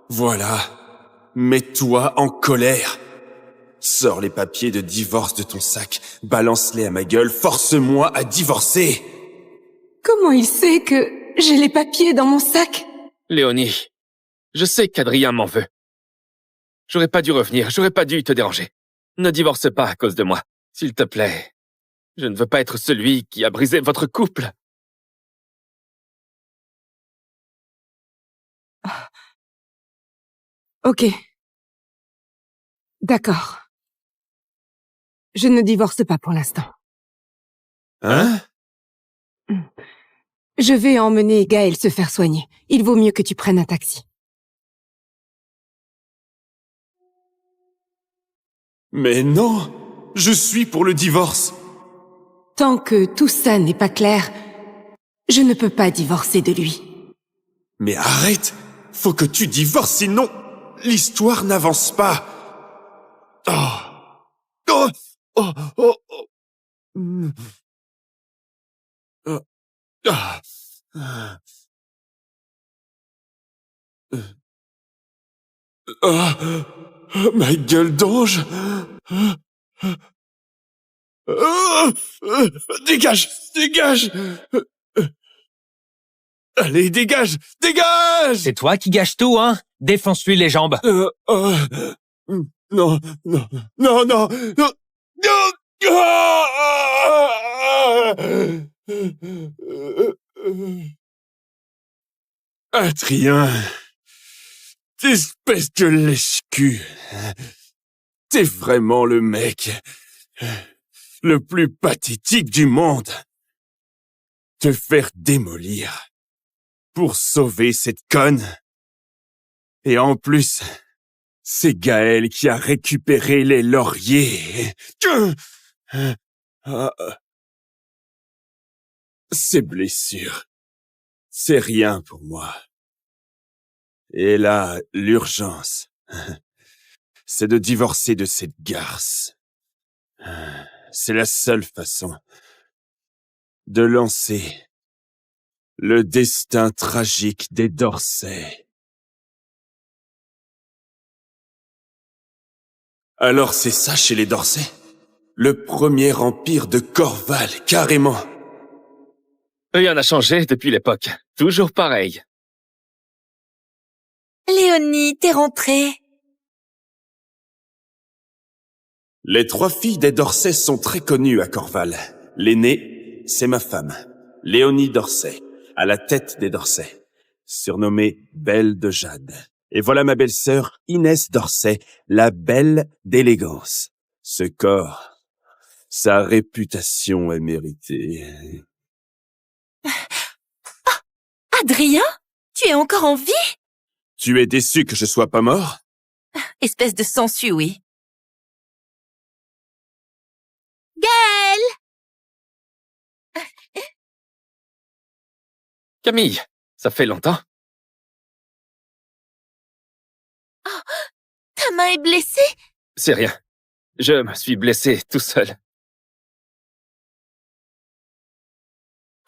Voilà. Mets-toi en colère. Sors les papiers de divorce de ton sac, balance-les à ma gueule, force-moi à divorcer. Comment il sait que j'ai les papiers dans mon sac? Léonie, je sais qu'Adrien m'en veut. J'aurais pas dû revenir, j'aurais pas dû te déranger. Ne divorce pas à cause de moi, s'il te plaît. Je ne veux pas être celui qui a brisé votre couple. Ok. D'accord. Je ne divorce pas pour l'instant. Hein? Je vais emmener Gaël se faire soigner. Il vaut mieux que tu prennes un taxi. Mais non! Je suis pour le divorce! Tant que tout ça n'est pas clair, je ne peux pas divorcer de lui. Mais arrête! Faut que tu divorces, sinon l'histoire n'avance pas. Oh! Oh! Oh! Oh! Oh! Mm. Ah! Ah! Ah! Ma gueule d'ange! Ah! Dégage! Dégage! Allez, dégage! Dégage! C'est toi qui gâches tout, hein? Défonce-lui les jambes. Non, non, non, non, non, non! Adrien, espèce de lèche-cul. T'es vraiment le mec le plus pathétique du monde. Te faire démolir pour sauver cette conne. Et en plus, c'est Gaël qui a récupéré les lauriers. Ces blessures, c'est rien pour moi. Et là, l'urgence, c'est de divorcer de cette garce. C'est la seule façon de lancer le destin tragique des Dorsey. Alors c'est ça chez les Dorsey? Le premier empire de Corval, carrément. Rien n'a changé depuis l'époque. Toujours pareil. Léonie, t'es rentrée. Les 3 filles des Dorsey sont très connues à Corval. L'aînée, c'est ma femme, Léonie Dorsey, à la tête des Dorsey, surnommée Belle de Jade. Et voilà ma belle-sœur Inès Dorsey, la belle d'élégance. Ce corps, sa réputation est méritée. Adrien? Tu es encore en vie? Tu es déçu que je sois pas mort? Espèce de sensu, oui. Gaël! Camille, ça fait longtemps. Oh, ta main est blessée? C'est rien. Je me suis blessé tout seul.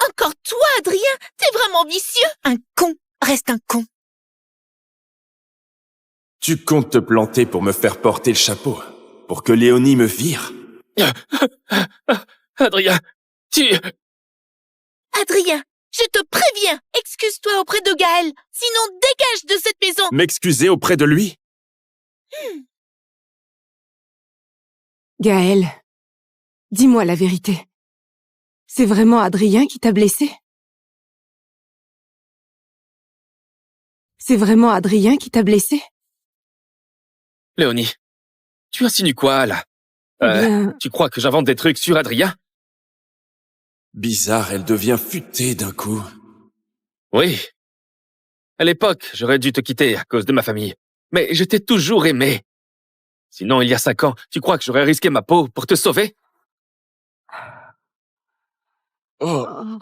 Encore toi, Adrien? T'es vraiment vicieux! Un con reste un con. Tu comptes te planter pour me faire porter le chapeau, pour que Léonie me vire? Adrien, tu... Adrien, je te préviens, excuse-toi auprès de Gaël, sinon dégage de cette maison! M'excuser auprès de lui? Gaël, dis-moi la vérité. C'est vraiment Adrien qui t'a blessé? C'est vraiment Adrien qui t'a blessé? Léonie, tu insinues quoi, là? Bien... Tu crois que j'invente des trucs sur Adrien? Bizarre, elle devient futée d'un coup. Oui. À l'époque, j'aurais dû te quitter à cause de ma famille. Mais je t'ai toujours aimé. Sinon, il y a 5 ans, tu crois que j'aurais risqué ma peau pour te sauver? Ah,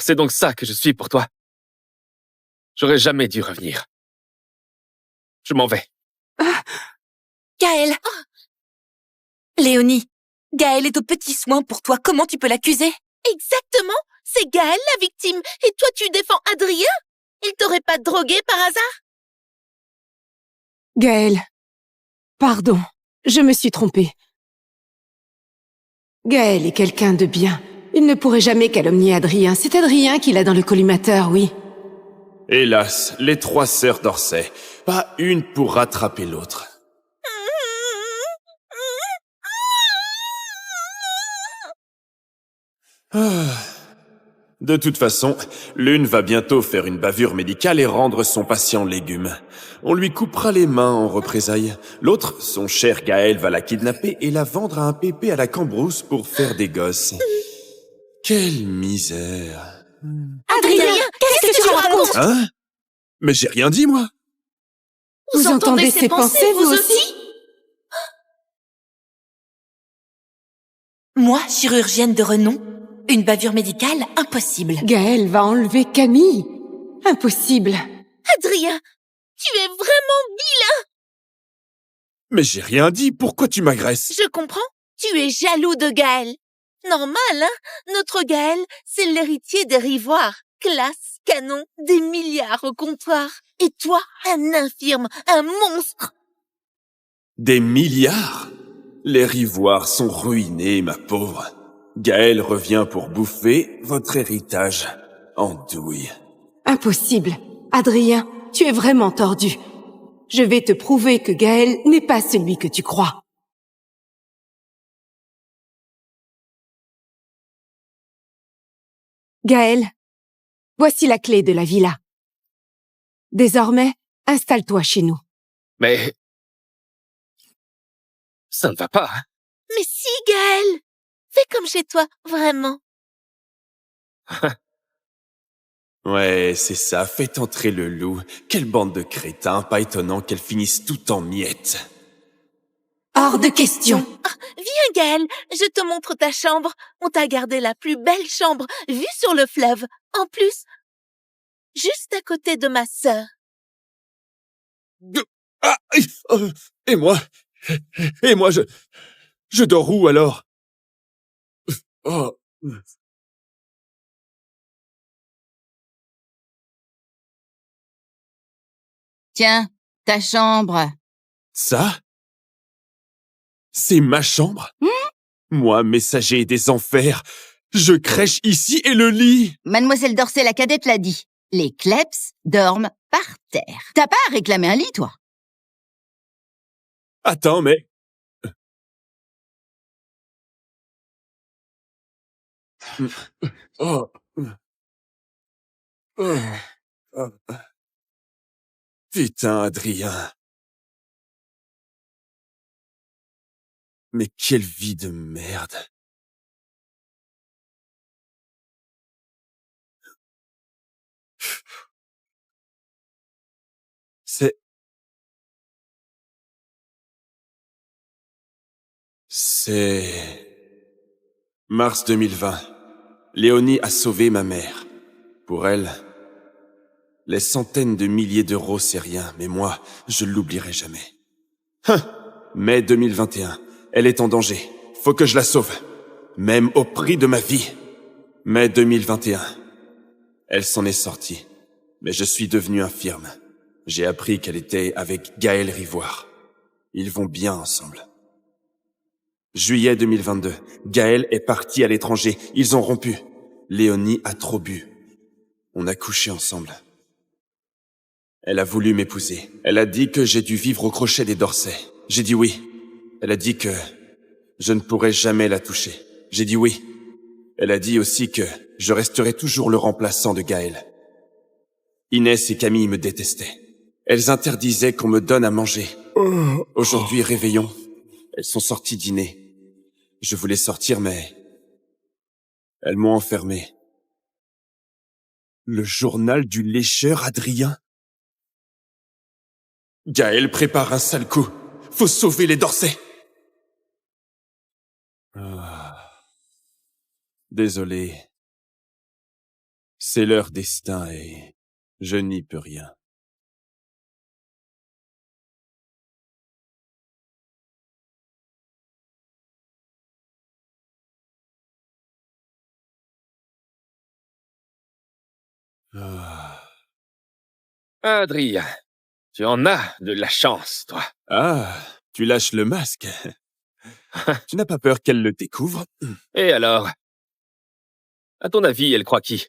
c'est donc ça que je suis pour toi. J'aurais jamais dû revenir. Je m'en vais. Gaël! Léonie, Gaël est aux petits soins pour toi, comment tu peux l'accuser? Exactement! C'est Gaël la victime, et toi tu défends Adrien? Il t'aurait pas drogué par hasard? Gaël, pardon, je me suis trompée. Gaël est quelqu'un de bien. Il ne pourrait jamais calomnier Adrien. C'est Adrien qui l'a dans le collimateur, oui. Hélas, les 3 sœurs d'Orsay, pas une pour rattraper l'autre. De toute façon, l'une va bientôt faire une bavure médicale et rendre son patient légume. On lui coupera les mains en représailles. L'autre, son cher Gaël, va la kidnapper et la vendre à un pépé à la Cambrousse pour faire des gosses. Quelle misère. Adrien, qu'est-ce que tu racontes? Hein? Mais j'ai rien dit, moi. Vous entendez ses pensées, vous aussi? Moi, chirurgienne de renom, une bavure médicale, impossible. Gaël va enlever Camille. Impossible. Adrien, tu es vraiment vilain! Mais j'ai rien dit, pourquoi tu m'agresses? Je comprends, tu es jaloux de Gaël. Normal, hein? Notre Gaël, c'est l'héritier des Rivoires. Classe, canon, des milliards au comptoir. Et toi, un infirme, un monstre. Des milliards? Les Rivoires sont ruinés, ma pauvre. Gaël revient pour bouffer votre héritage en douille. Impossible. Adrien, tu es vraiment tordu. Je vais te prouver que Gaël n'est pas celui que tu crois. Gaël, voici la clé de la villa. Désormais, installe-toi chez nous. Mais... ça ne va pas, hein? Mais si, Gaël! Fais comme chez toi, vraiment. Ouais, c'est ça, faites entrer le loup. Quelle bande de crétins, pas étonnant qu'elles finissent tout en miettes. Hors de question. Viens, Gaël, je te montre ta chambre. On t'a gardé la plus belle chambre, vue sur le fleuve. En plus, juste à côté de ma sœur. Et moi? Et moi, je dors où alors? Oh. Tiens, ta chambre. Ça? C'est ma chambre? Moi, messager des enfers, je crèche ici et le lit. Mademoiselle Dorsay, la cadette, l'a dit. Les kleps dorment par terre. T'as pas à réclamer un lit, toi? Attends, mais... Oh. Putain, Adrien. Mais quelle vie de merde. C'est... Mars 2020. Léonie a sauvé ma mère. Pour elle, les centaines de milliers d'euros, c'est rien, mais moi, je l'oublierai jamais. Mai 2021. Elle est en danger. Faut que je la sauve. Même au prix de ma vie. Mai 2021. Elle s'en est sortie. Mais je suis devenu infirme. J'ai appris qu'elle était avec Gaël Rivoire. Ils vont bien ensemble. Juillet 2022. Gaël est parti à l'étranger. Ils ont rompu. Léonie a trop bu. On a couché ensemble. Elle a voulu m'épouser. Elle a dit que j'ai dû vivre au crochet des Dorsey. J'ai dit oui. Elle a dit que je ne pourrais jamais la toucher. J'ai dit oui. Elle a dit aussi que je resterai toujours le remplaçant de Gaël. Inès et Camille me détestaient. Elles interdisaient qu'on me donne à manger. Aujourd'hui, réveillon. Elles sont sorties dîner. Je voulais sortir, mais elles m'ont enfermé. Le journal du lécheur Adrien. Gaël prépare un sale coup. Faut sauver les Dorsey. Désolé. C'est leur destin et je n'y peux rien. Adrien, tu en as de la chance, toi. Ah, tu lâches le masque. Tu n'as pas peur qu'elle le découvre? Et alors? À ton avis, elle croit qui?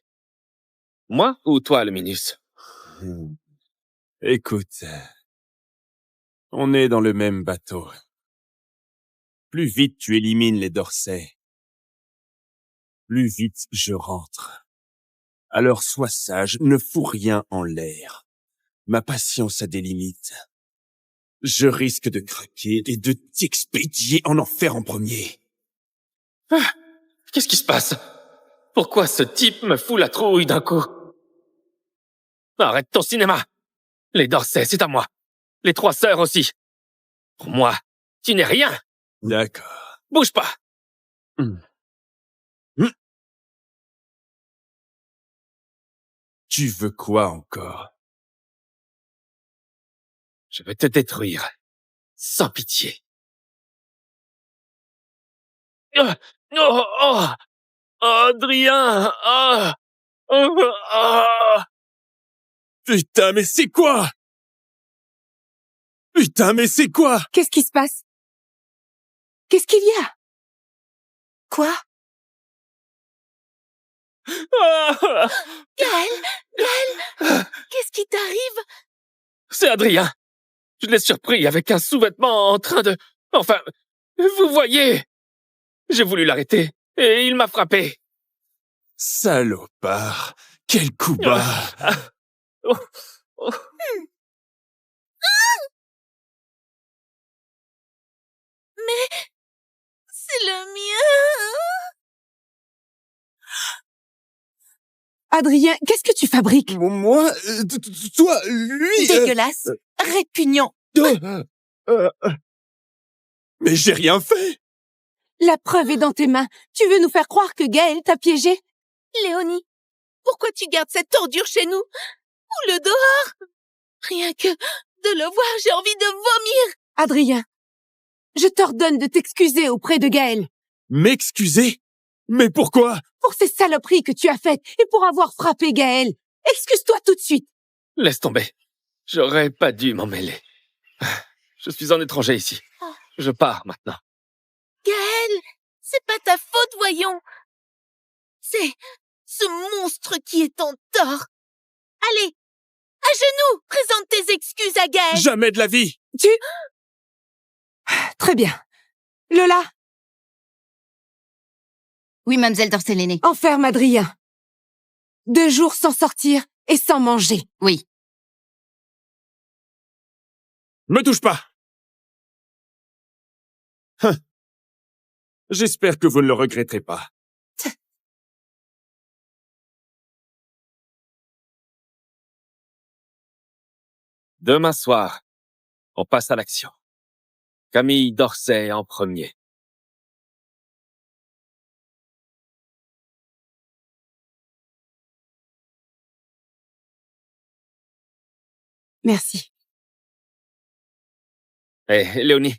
Moi ou toi, le Minus? Écoute, on est dans le même bateau. Plus vite tu élimines les Dorsey, plus vite je rentre. Alors sois sage, ne fous rien en l'air. Ma patience a des limites. Je risque de craquer et de t'expédier en enfer en premier. Ah, qu'est-ce qui se passe? Pourquoi ce type me fout la trouille d'un coup? Arrête ton cinéma! Les Dorsey, c'est à moi. Les 3 sœurs aussi. Pour moi, tu n'es rien. D'accord. Bouge pas. Tu veux quoi encore? Je vais te détruire. Sans pitié. Oh, oh, oh, Adrien! Ah, Putain, mais c'est quoi? Putain, mais c'est quoi? Qu'est-ce qui se passe? Qu'est-ce qu'il y a? Quoi? Gaël! Gaël! Qu'est-ce qui t'arrive? C'est Adrien. Je l'ai surpris avec un sous-vêtement en train de... Enfin, vous voyez. J'ai voulu l'arrêter et il m'a frappé. Salopard. Quel coup bas. Mais... c'est le mien! Adrien, qu'est-ce que tu fabriques? Moi? Toi? Lui? Dégueulasse! Répugnant! Mais j'ai rien fait! La preuve est dans tes mains. Tu veux nous faire croire que Gaël t'a piégé? Léonie, pourquoi tu gardes cette ordure chez nous? Ou le dehors? Rien que de le voir, j'ai envie de vomir! Adrien, je t'ordonne de t'excuser auprès de Gaël. M'excuser? Mais pourquoi? Pour ces saloperies que tu as faites et pour avoir frappé Gaël. Excuse-toi tout de suite. Laisse tomber. J'aurais pas dû m'en mêler. Je suis un étranger ici. Je pars maintenant. Gaël, c'est pas ta faute, voyons. C'est ce monstre qui est en tort. Allez, à genoux, présente tes excuses à Gaël. Jamais de la vie. Très bien. Lola. Oui, mademoiselle Dorsey l'aînée. Enferme Adrien. 2 jours sans sortir et sans manger. Oui. Me touche pas. J'espère que vous ne le regretterez pas. Demain soir, on passe à l'action. Camille Dorsey en premier. Merci. Léonie,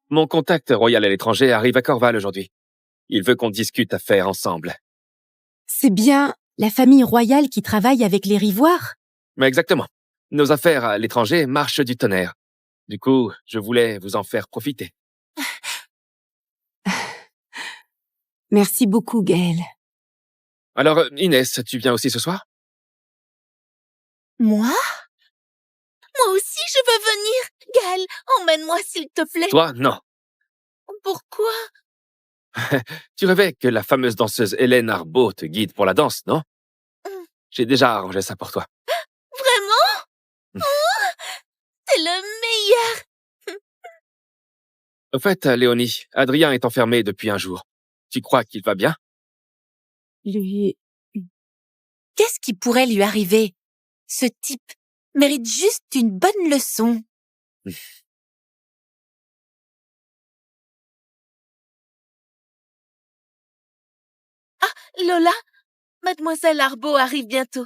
mon contact royal à l'étranger arrive à Corval aujourd'hui. Il veut qu'on discute affaires ensemble. C'est bien la famille royale qui travaille avec les Rivoires? Mais exactement. Nos affaires à l'étranger marchent du tonnerre. Du coup, je voulais vous en faire profiter. Merci beaucoup, Gaël. Alors, Inès, tu viens aussi ce soir? Moi? Moi aussi, je veux venir. Gaël, emmène-moi s'il te plaît. Toi, non. Pourquoi? Tu rêvais que la fameuse danseuse Hélène Arbaud te guide pour la danse, non? J'ai déjà arrangé ça pour toi. Vraiment? T'es le meilleur. Au fait, Léonie, Adrien est enfermé depuis un jour. Tu crois qu'il va bien? Qu'est-ce qui pourrait lui arriver? Ce type mérite juste une bonne leçon. Lola, Mademoiselle Arbaud arrive bientôt.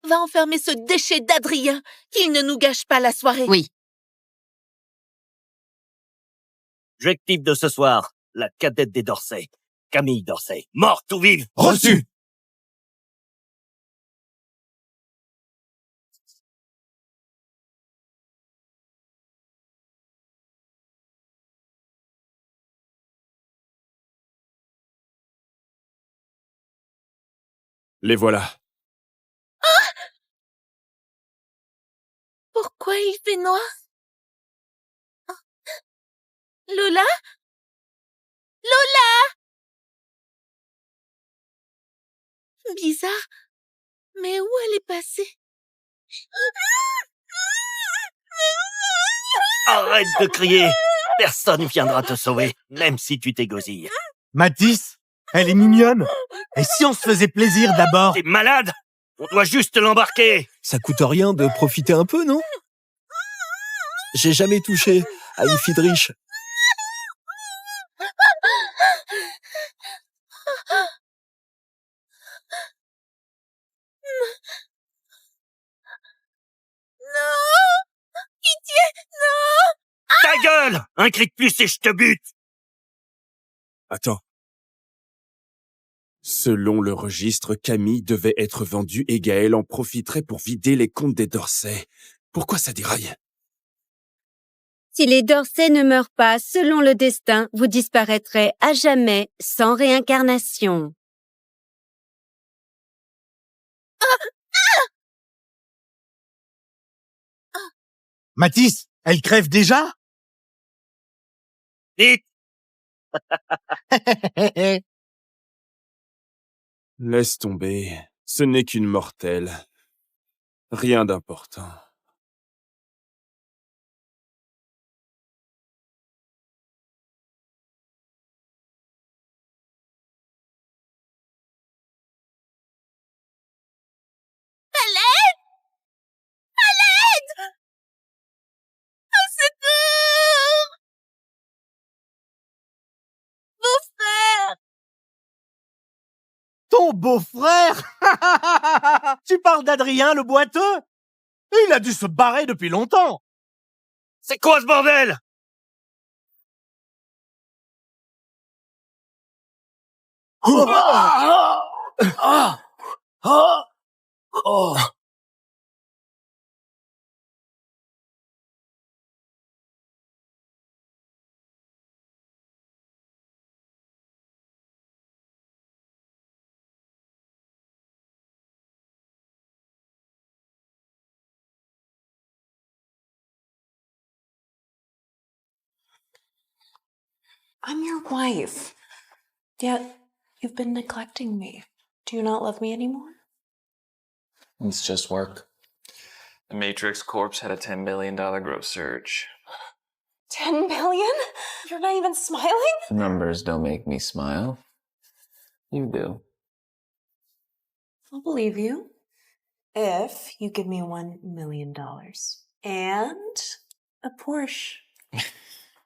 Va enfermer ce déchet d'Adrien, qu'il ne nous gâche pas la soirée. Oui. Objectif de ce soir, la cadette des Dorsey. Camille Dorsey. Morte ou vive? Reçu. Les voilà. Pourquoi il fait noir? Lola? Lola? Bizarre. Mais où elle est passée? Arrête de crier. Personne viendra te sauver, même si tu t'égosilles. Mathis, elle est mignonne. Et si on se faisait plaisir d'abord? T'es malade? On doit juste l'embarquer. Ça coûte rien de profiter un peu, non? J'ai jamais touché à une fille de riche. Non! Pitié, non! Ta gueule! Un cri de plus et je te bute! Attends. Selon le registre, Camille devait être vendue et Gaël en profiterait pour vider les comptes des Dorsey. Pourquoi ça déraille? Si les Dorsey ne meurent pas selon le destin, vous disparaîtrez à jamais sans réincarnation. Mathis, elle crève déjà? Vite! Laisse tomber. Ce n'est qu'une mortelle. Rien d'important. À l'aide! À l'aide! Au secours! Beau-frère! Ton beau-frère? Tu parles d'Adrien, le boiteux? Il a dû se barrer depuis longtemps. C'est quoi ce bordel? I'm your wife. Yet, you've been neglecting me. Do you not love me anymore? It's just work. The Matrix Corp had a $10 billion gross surge. 10 billion? You're not even smiling? Numbers don't make me smile. You do. I'll believe you. If you give me $1 million. And a Porsche.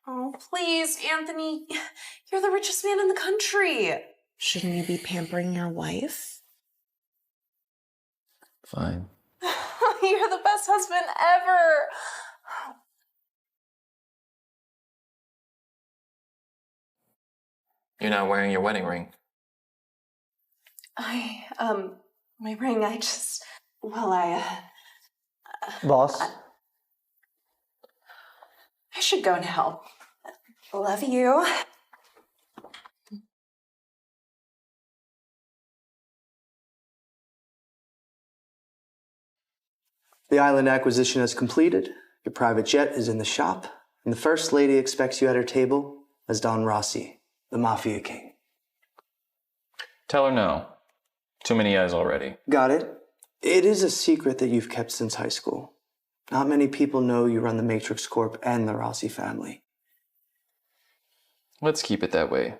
Oh, please, Anthony. You're the richest man in the country. Shouldn't you be pampering your wife? Fine. You're the best husband ever. You're not wearing your wedding ring. My ring, Boss? I should go now. Love you. The island acquisition is completed, your private jet is in the shop, and the First Lady expects you at her table as Don Rossi, the Mafia King. Tell her no. Too many eyes already. Got it. It is a secret that you've kept since high school. Not many people know you run the Matrix Corp and the Rossi family. Let's keep it that way.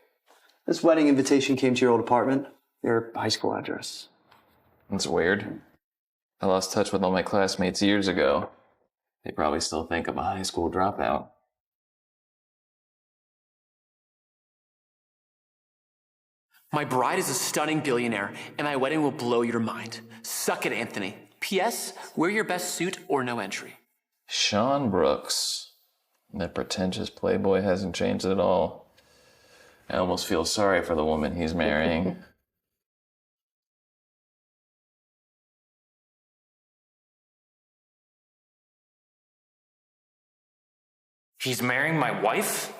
This wedding invitation came to your old apartment, your high school address. It's weird. I lost touch with all my classmates years ago. They probably still think I'm a high school dropout. My bride is a stunning billionaire, and my wedding will blow your mind. Suck it, Anthony. P.S. Wear your best suit or no entry. Sean Brooks. That pretentious playboy hasn't changed at all. I almost feel sorry for the woman he's marrying. He's marrying my wife?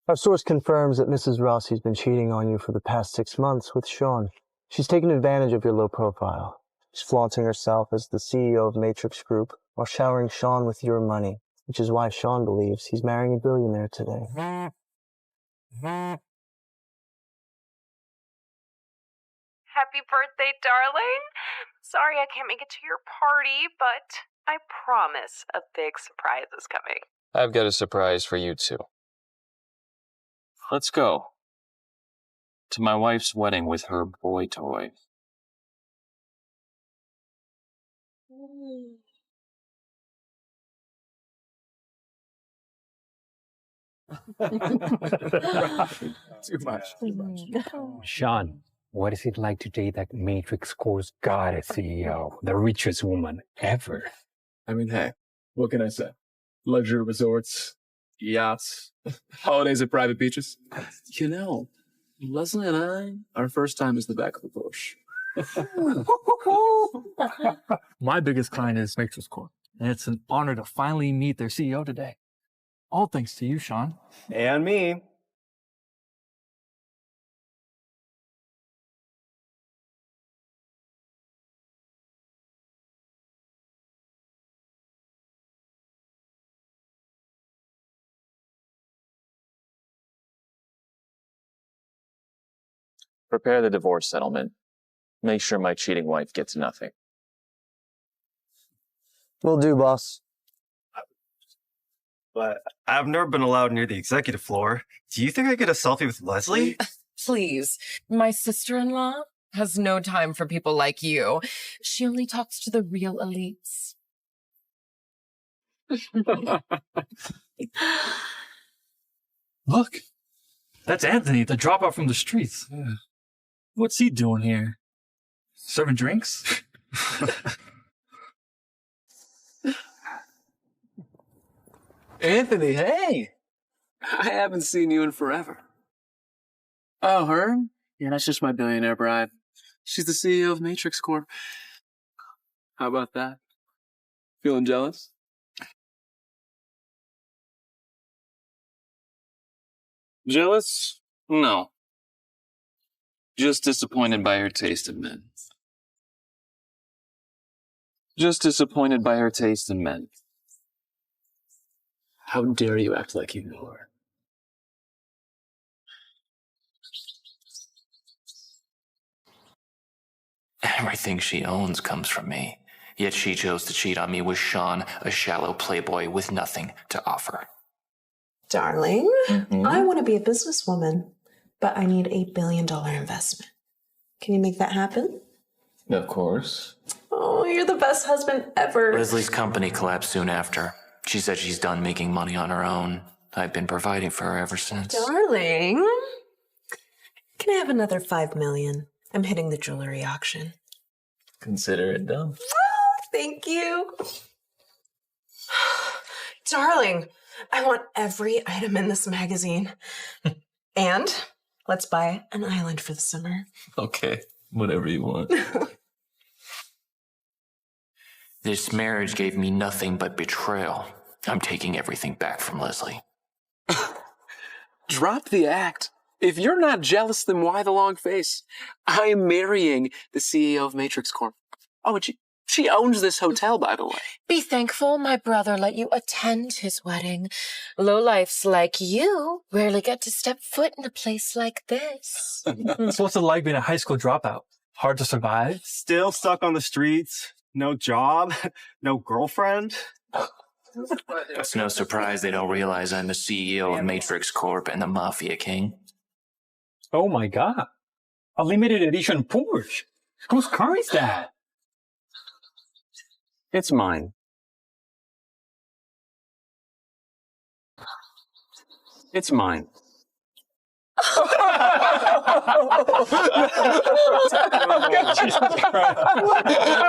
Our source confirms that Mrs. Rossi's been cheating on you for the past 6 months with Sean. She's taken advantage of your low profile. She's flaunting herself as the CEO of Matrix Group while showering Sean with your money, which is why Sean believes he's marrying a billionaire today. Happy birthday, darling. Sorry I can't make it to your party, but I promise a big surprise is coming. I've got a surprise for you too. Let's go to my wife's wedding with her boy toy. Too much. Sean, what is it like to date that Matrix Corp's goddess CEO, the richest woman ever? I mean, hey, what can I say? Luxury resorts, yachts, holidays at private beaches. You know, Leslie and I, our first time is the back of the bush. My biggest client is Matrix Corp, and it's an honor to finally meet their CEO today. All thanks to you, Sean. And me. Prepare the divorce settlement. Make sure my cheating wife gets nothing. Will do, boss. But I've never been allowed near the executive floor. Do you think I get a selfie with Leslie? Please. My sister-in-law has no time for people like you. She only talks to the real elites. Look, that's Anthony, the dropout from the streets. What's he doing here? Serving drinks? Anthony, hey! I haven't seen you in forever. Oh, her? Yeah, that's just my billionaire bride. She's the CEO of Matrix Corp. How about that? Feeling jealous? Jealous? No. Just disappointed by her taste in men. Just disappointed by her taste in men. How dare you act like you know her? Everything she owns comes from me. Yet she chose to cheat on me with Sean, a shallow playboy with nothing to offer. Darling, I want to be a businesswoman, but I need $1 billion investment. Can you make that happen? Of course. Oh, you're the best husband ever. Leslie's company collapsed soon after. She said she's done making money on her own. I've been providing for her ever since. Darling, can I have another $5 million? I'm hitting the jewelry auction. Consider it done. Oh, thank you. Darling, I want every item in this magazine. And let's buy an island for the summer. Okay, whatever you want. This marriage gave me nothing but betrayal. I'm taking everything back from Leslie. Drop the act. If you're not jealous, then why the long face? I am marrying the CEO of Matrix Corp. Oh, and she owns this hotel, by the way. Be thankful my brother let you attend his wedding. Lowlifes like you rarely get to step foot in a place like this. So what's it like being a high school dropout? Hard to survive? Still stuck on the streets? No job? No girlfriend? It's no surprise they don't realize I'm the CEO of Matrix Corp and the Mafia King. Oh my god. A limited edition Porsche. Whose car is that? It's mine. It's mine. Oh,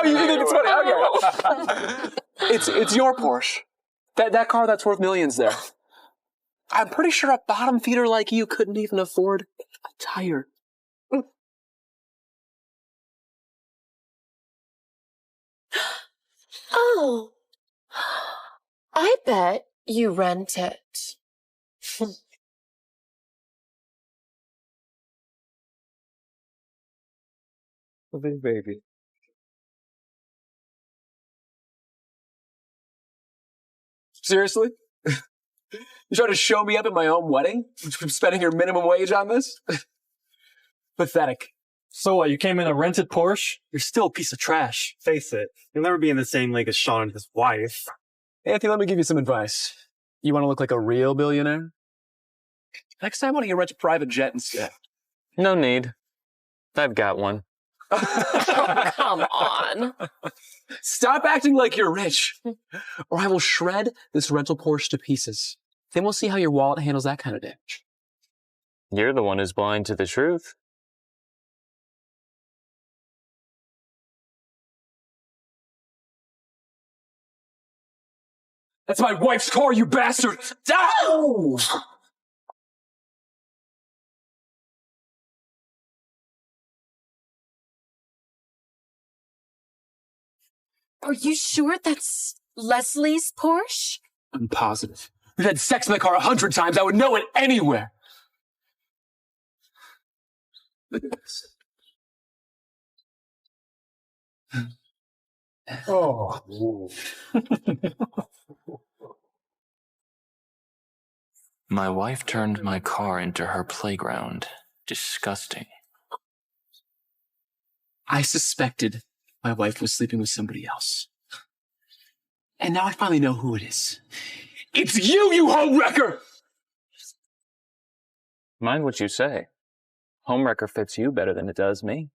you think it's funny? Okay. It's your Porsche. That car that's worth millions there. I'm pretty sure a bottom feeder like you couldn't even afford a tire. Oh, I bet you rent it. Baby. Seriously? You trying to show me up at my own wedding? I'm spending your minimum wage on this? Pathetic. So what, you came in a rented Porsche? You're still a piece of trash. Face it, you'll never be in the same league as Sean and his wife. Anthony, let me give you some advice. You want to look like a real billionaire? Next time, why don't you rent a private jet instead? No need. I've got one. Come on. Stop acting like you're rich, or I will shred this rental Porsche to pieces. Then we'll see how your wallet handles that kind of damage. You're the one who's blind to the truth. That's my wife's car, you bastard! Ow! Are you sure that's Leslie's Porsche? I'm positive. We've had sex in the car 100 times. I would know it anywhere. Look at this. Oh. My wife turned my car into her playground. Disgusting. I suspected my wife was sleeping with somebody else. And now I finally know who it is. It's you, you homewrecker! Mind what you say. Homewrecker fits you better than it does me.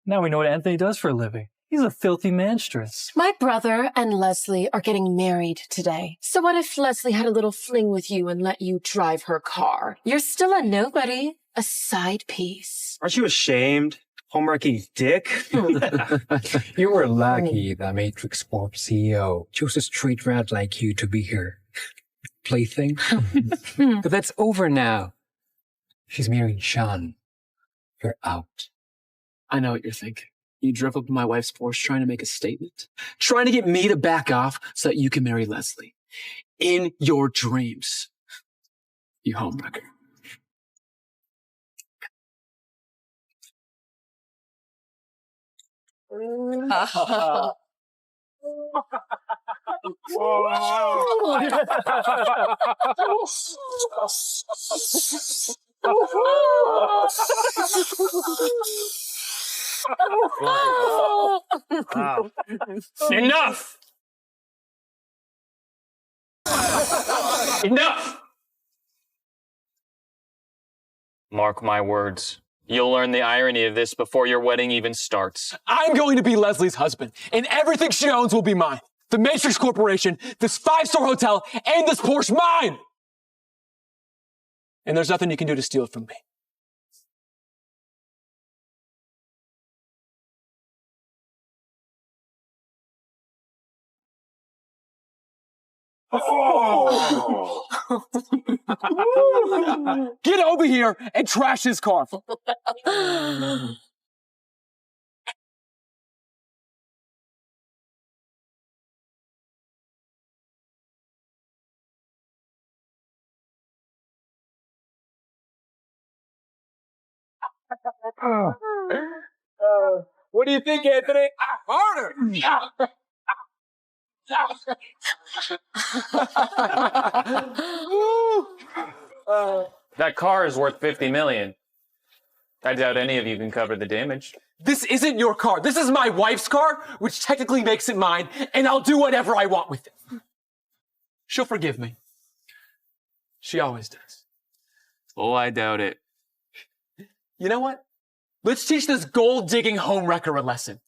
Now we know what Anthony does for a living. He's a filthy manstress. My brother and Leslie are getting married today. So what if Leslie had a little fling with you and let you drive her car? You're still a nobody, a side piece. Aren't you ashamed? Homewrecking dick? You were lucky that Matrix Corp CEO chose a straight rat like you to be her plaything. But that's over now. She's marrying Sean. You're out. I know what you're thinking. You drove up to my wife's Porsche trying to make a statement? Trying to get me to back off so that you can marry Leslie. In your dreams. You homewrecker. Enough! Enough! Mark my words. You'll learn the irony of this before your wedding even starts. I'm going to be Leslie's husband, and everything she owns will be mine. The Matrix Corporation, this 5-star hotel, and this Porsche, mine! And there's nothing you can do to steal it from me. Get over here and trash his car. What do you think, Anthony? Harder! That car is worth $50 million. I doubt any of you can cover the damage. This isn't your car. This is my wife's car, which technically makes it mine, and I'll do whatever I want with it. She'll forgive me. She always does. Oh, I doubt it. You know what? Let's teach this gold-digging homewrecker a lesson.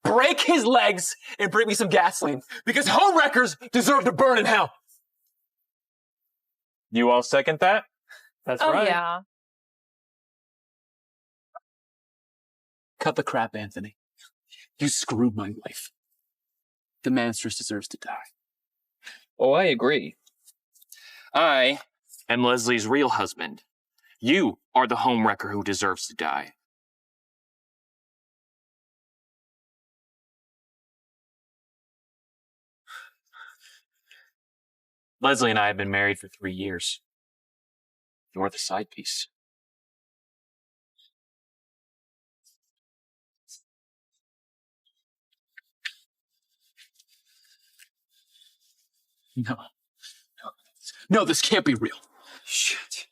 Break his legs and bring me some gasoline, because homewreckers deserve to burn in hell. You all second that? That's right. Oh, yeah. Cut the crap, Anthony. You screwed my wife. The manstress deserves to die. Oh, I agree. I am Leslie's real husband. You are the homewrecker who deserves to die. Leslie and I have been married for 3 years. You're the side piece. No, this can't be real. Shit.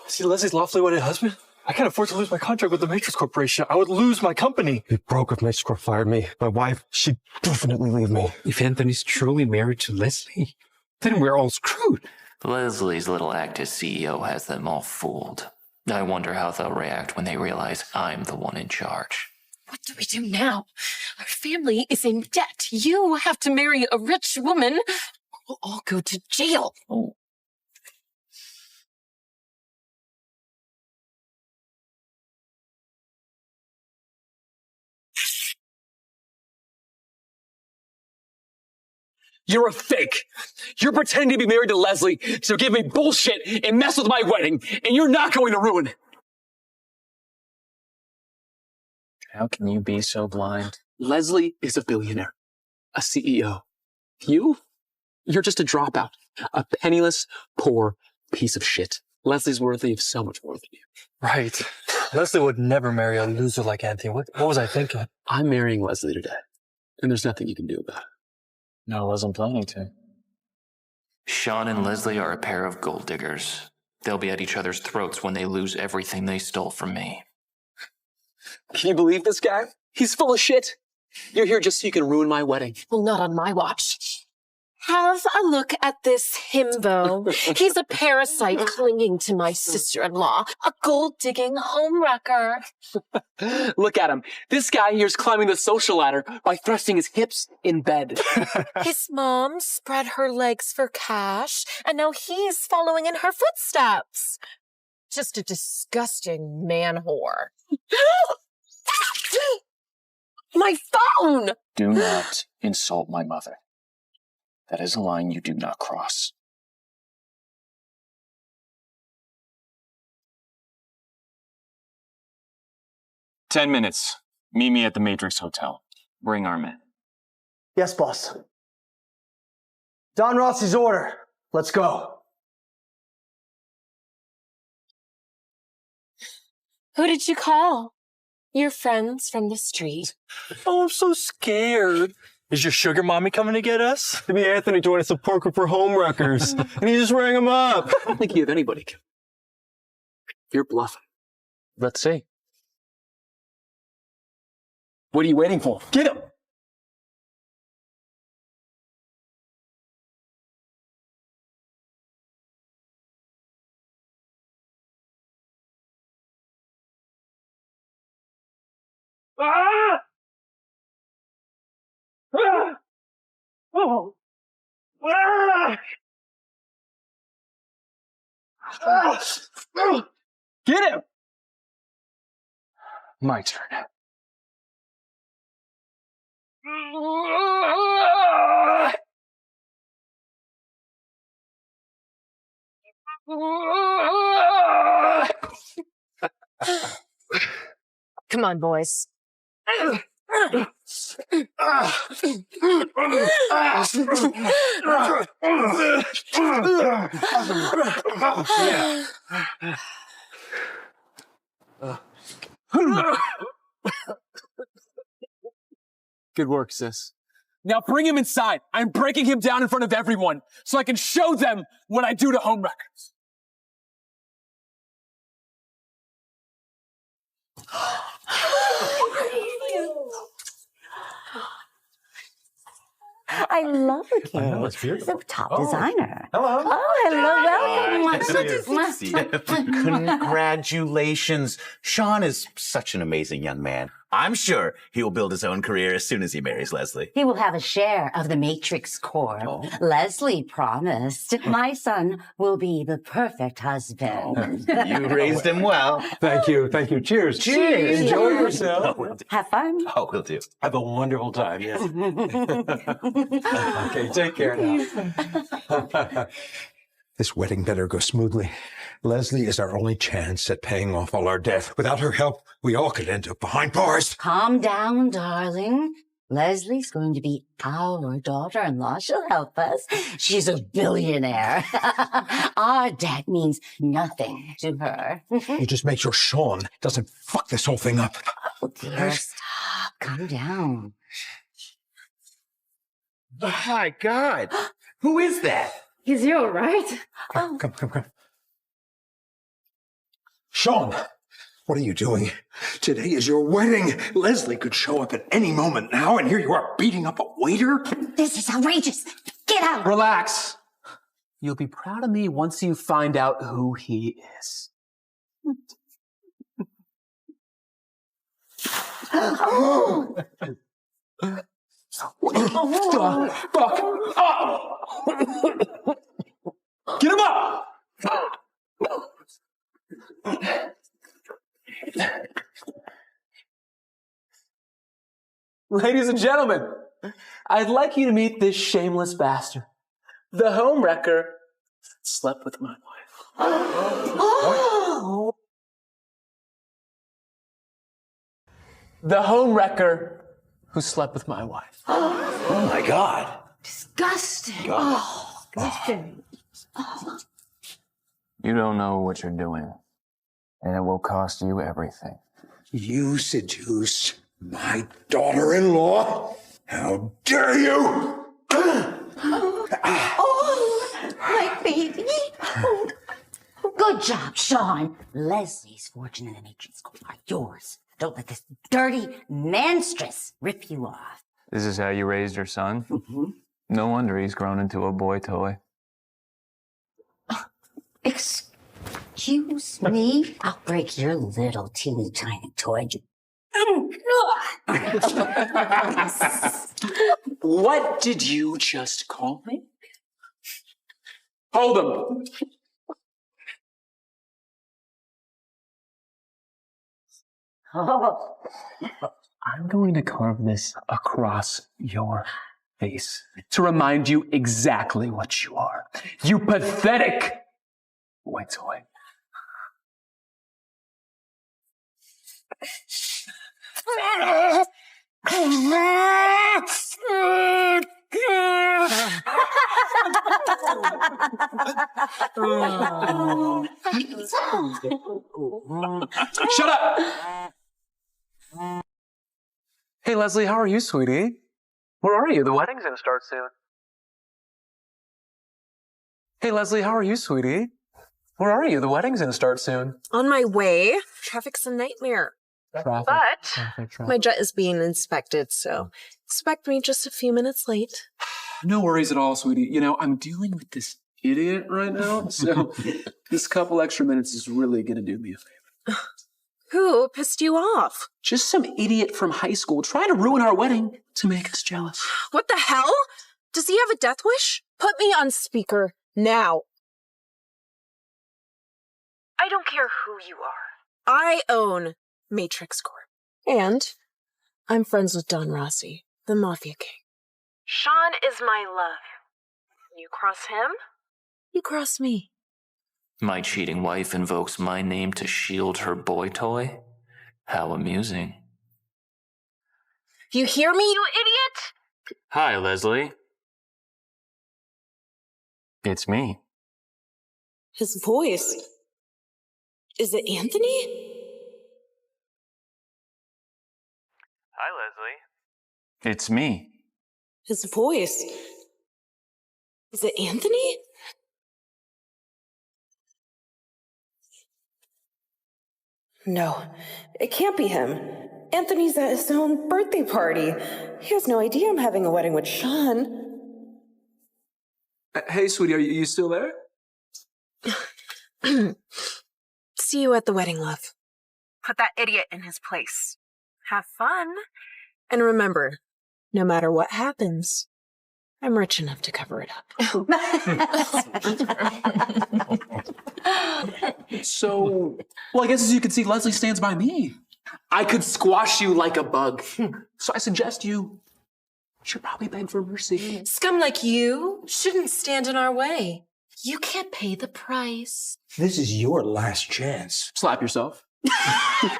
See, Leslie's lawfully wedded husband? I can't afford to lose my contract with the Matrix Corporation. I would lose my company. It broke if Matrix Corp fired me. My wife, she'd definitely leave me. If Anthony's truly married to Leslie, then we're all screwed. Leslie's little act as CEO has them all fooled. I wonder how they'll react when they realize I'm the one in charge. What do we do now? Our family is in debt. You have to marry a rich woman, or we'll all go to jail. Oh. You're a fake. You're pretending to be married to Leslie to give me bullshit and mess with my wedding, and you're not going to ruin it. How can you be so blind? Leslie is a billionaire, a CEO. You're just a dropout, a penniless, poor piece of shit. Leslie's worthy of so much more than you. Right. Leslie would never marry a loser like Anthony. What was I thinking? I'm marrying Leslie today, and there's nothing you can do about it. No, I wasn't planning to. Sean and Leslie are a pair of gold diggers. They'll be at each other's throats when they lose everything they stole from me. Can you believe this guy? He's full of shit. You're here just so you can ruin my wedding. Well, not on my watch. Have a look at this himbo. He's a parasite clinging to my sister-in-law, a gold-digging homewrecker. Look at him. This guy here's climbing the social ladder by thrusting his hips in bed. His mom spread her legs for cash, and now he's following in her footsteps. Just a disgusting man whore. My phone! Do not insult my mother. That is a line you do not cross. "10 minutes. Meet me at the Matrix Hotel. Bring our men." Yes, boss. Don Rossi's order. Let's go. Who did you call? Your friends from the street? Oh, I'm so scared. Is your sugar mommy coming to get us? Maybe Anthony joined us a poker for homewreckers, and he just rang him up. I don't think you have anybody. You're bluffing. Let's see. What are you waiting for? Get him! Ah! Ah! Oh! Ah! Ah! Get him! My turn. Come on, boys. Good work, sis. Now bring him inside. I'm breaking him down in front of everyone so I can show them what I do to homewreckers. I love the cake. I know, it's beautiful. The top Oh. designer. Hello. Oh, hello. Welcome. Nice to see you. Congratulations. Sean is such an amazing young man. I'm sure he will build his own career as soon as he marries Leslie. He will have a share of the Matrix core. Oh. Leslie promised my son will be the perfect husband. You raised him well. Thank you. Thank you. Cheers. Cheers. Enjoy Cheers. yourself. Have fun. Oh, we'll do. Have a wonderful time. Yes. Okay, take care now. This wedding better go smoothly. Leslie is our only chance at paying off all our debt. Without her help, we all could end up behind bars. Calm down, darling. Leslie's going to be our daughter-in-law. She'll help us. She's a billionaire. Our debt means nothing to her. You just make sure Sean doesn't fuck this whole thing up. Oh, dear, stop. Calm down. Oh, my God. Who is that? Is he all right? Come. Sean, what are you doing? Today is your wedding. Leslie could show up at any moment now, and here you are beating up a waiter? This is outrageous. Get out. Relax. You'll be proud of me once you find out who he is. Fuck! Get him up! Ladies and gentlemen, I'd like you to meet this shameless bastard. The homewrecker slept with my wife. Oh! The homewrecker who slept with my wife. Oh, my God. Disgusting. God. Oh, disgusting. Oh. You don't know what you're doing, and it will cost you everything. You seduce my daughter-in-law? How dare you! Oh, my baby. Oh. Good job, Sean. Leslie's fortune and the Matrix Core are yours. Don't let this dirty manstress rip you off. This is how you raised your son? Mm-hmm. No wonder he's grown into a boy toy. Excuse me? I'll break your little teeny tiny toy. What did you just call me? Hold him. Oh. I'm going to carve this across your face to remind you exactly what you are. You pathetic boy toy. Shut up! Hey, Leslie, how are you, sweetie? Where are you? The wedding's gonna start soon. Hey, Leslie, how are you, sweetie? Where are you? The wedding's gonna start soon. On my way. Traffic's a nightmare. Traffic. My jet is being inspected, so expect me just a few minutes late. No worries at all, sweetie. You know, I'm dealing with this idiot right now, so this couple extra minutes is really gonna do me a favor. Who pissed you off? Just some idiot from high school trying to ruin our wedding to make us jealous. What the hell? Does he have a death wish? Put me on speaker now. I don't care who you are. I own Matrix Corp. And I'm friends with Don Rossi, the Mafia King. Sean is my love. You cross him? You cross me. My cheating wife invokes my name to shield her boy toy? How amusing. You hear me, you idiot? Hi, Leslie. It's me. His voice. Is it Anthony? Hi, Leslie. It's me. His voice. Is it Anthony? No, it can't be him. Anthony's at his own birthday party. He has no idea I'm having a wedding with Sean. Hey, sweetie, are you still there? See you at the wedding, love. Put that idiot in his place. Have fun. And remember, no matter what happens, I'm rich enough to cover it up. So, well, I guess as you can see, Leslie stands by me. I could squash you like a bug. So I suggest you should probably beg for mercy. Scum like you shouldn't stand in our way. You can't pay the price. This is your last chance. Slap yourself.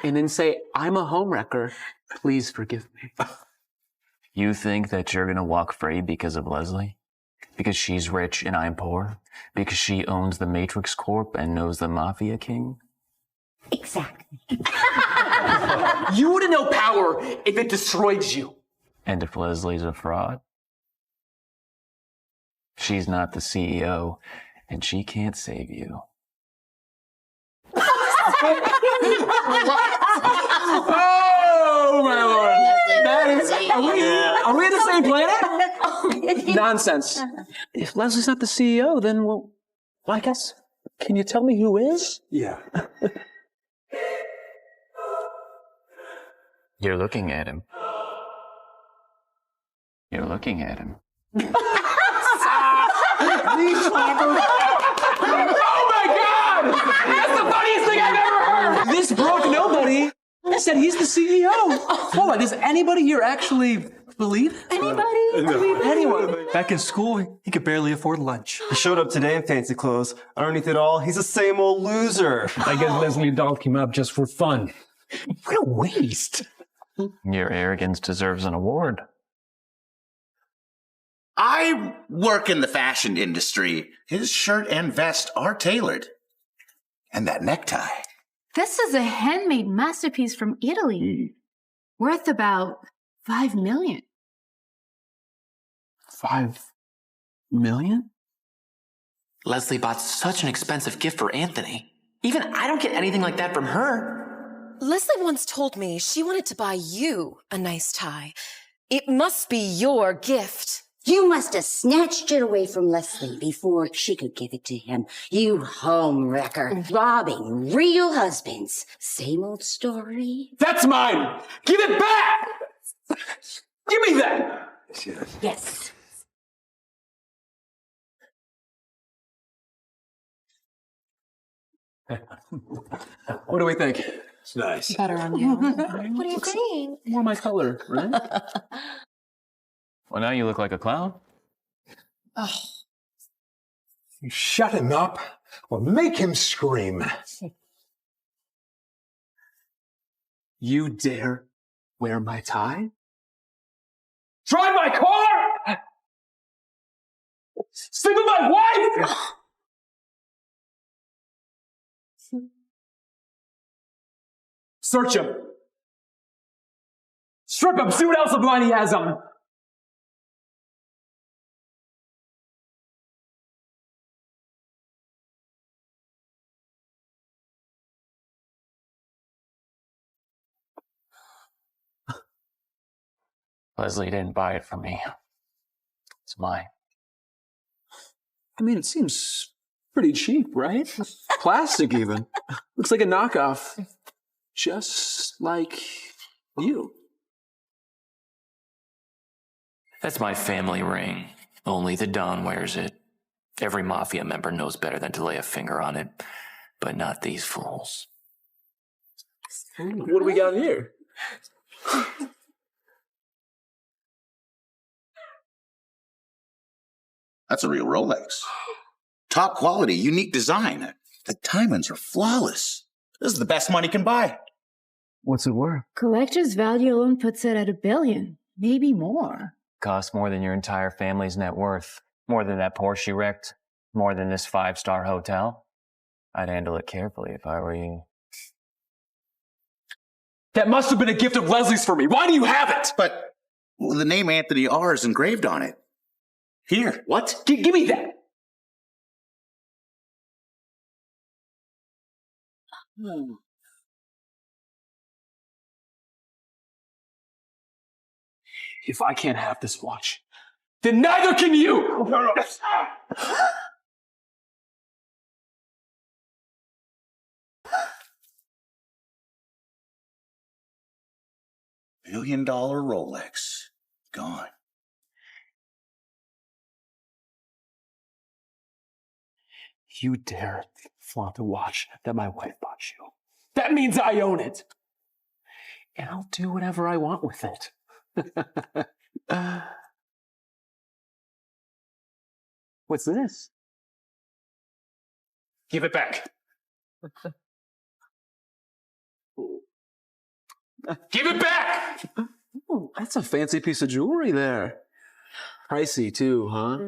And then say, I'm a homewrecker. Please forgive me. You think that you're gonna walk free because of Leslie? Because she's rich and I'm poor? Because she owns the Matrix Corp and knows the Mafia King? Exactly. You wouldn't know power if it destroyed you. And if Leslie's a fraud? She's not the CEO, and she can't save you. Oh, my lord. That is, are we in the same planet? Nonsense. If Leslie's not the CEO, then, well, I guess, can you tell me who is? Yeah. You're looking at him. You're looking at him. Oh my God! That's the funniest thing I've ever heard! This broke nobody said he's the CEO. Hold on, does anybody here actually believe it? Anybody? Anyone? Back in school, he could barely afford lunch. He showed up today in fancy clothes. Underneath it all, he's the same old loser. I guess Leslie dolled him up just for fun. What a waste. Your arrogance deserves an award. I work in the fashion industry. His shirt and vest are tailored. And that necktie. This is a handmade masterpiece from Italy, worth about $5 million. $5 million? Leslie bought such an expensive gift for Anthony. Even I don't get anything like that from her. Leslie once told me she wanted to buy you a nice tie. It must be your gift. You must have snatched it away from Leslie before she could give it to him. You homewrecker, robbing real husbands. Same old story. That's mine! Give it back! Give me that! Yes. What do we think? It's nice. Better on you. What do you think? More my color, right? Well, now you look like a clown. Oh. You shut him up or make him scream. You dare wear my tie? Drive my car? Sleep with my wife? Search him. Strip him. See what else of mine he has on. Leslie didn't buy it from me. It's mine. I mean, it seems pretty cheap, right? Plastic even. Looks like a knockoff. Just like you. That's my family ring. Only the Don wears it. Every mafia member knows better than to lay a finger on it, but not these fools. What do we got here? That's a real Rolex. Top quality, unique design. The diamonds are flawless. This is the best money can buy. What's it worth? Collector's value alone puts it at $1 billion, maybe more. Costs more than your entire family's net worth. More than that Porsche you wrecked. More than this 5-star hotel. I'd handle it carefully if I were you. That must have been a gift of Leslie's for me. Why do you have it? But the name Anthony R is engraved on it. Here. What? Give me that. If I can't have this watch, then neither can you! $1 billion Rolex. Gone. You dare flaunt the watch that my wife bought you. That means I own it. And I'll do whatever I want with it. What's this? Give it back. Give it back! Ooh, that's a fancy piece of jewelry there. Pricey too, huh?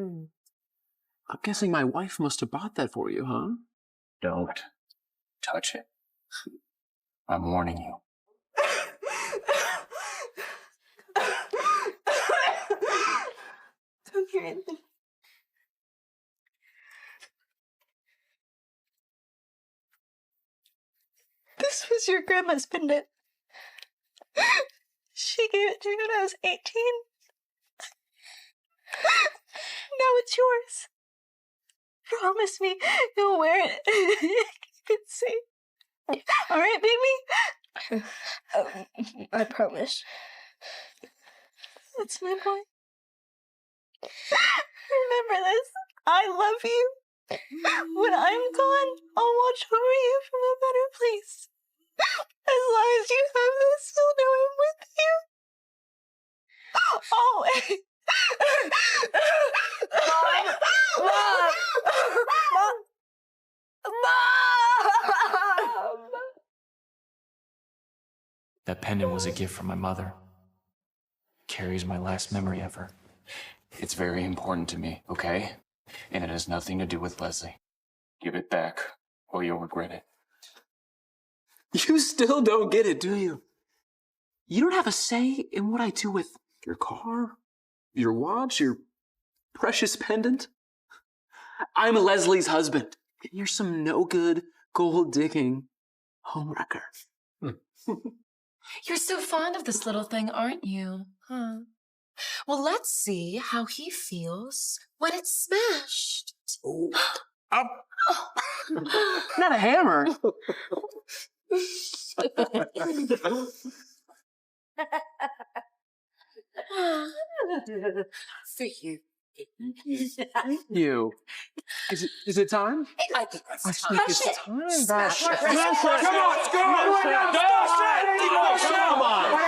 I'm guessing my wife must have bought that for you, huh? Don't touch it. I'm warning you. Don't hear anything. This was your grandma's pendant. She gave it to me when I was 18. Now it's yours. Promise me you'll wear it. You can see. All right, baby? I promise. That's my boy. Remember this. I love you. When I'm gone, I'll watch over you from a better place. As long as you have this, you'll know I'm with you. Always. Mom! That pendant was a gift from my mother. Carries my last memory of her. It's very important to me, okay? And it has nothing to do with Leslie. Give it back, or you'll regret it. You still don't get it, do you? You don't have a say in what I do with your car, your watch, your precious pendant? I'm Leslie's husband, and you're some no-good, gold-digging homewrecker. You're so fond of this little thing, aren't you? Huh? Well, let's see how he feels when it's smashed. Not a hammer. For you. You. Is it time? I think I think it's time. Smash it. Come on, Come on.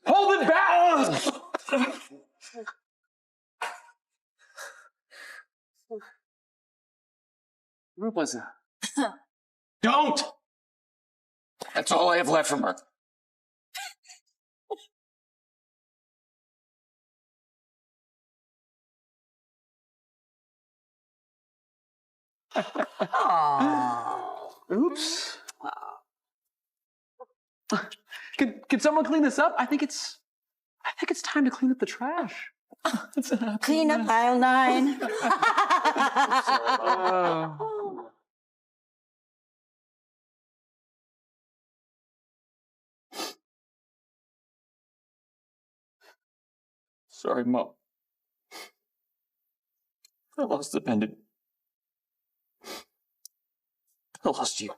Hold it back! What was that? Don't! That's all I have left from her. Oops. Could someone clean this up? I think it's time to clean up the trash. Clean up aisle 9. Sorry, Mom. I lost the pendant. I lost you.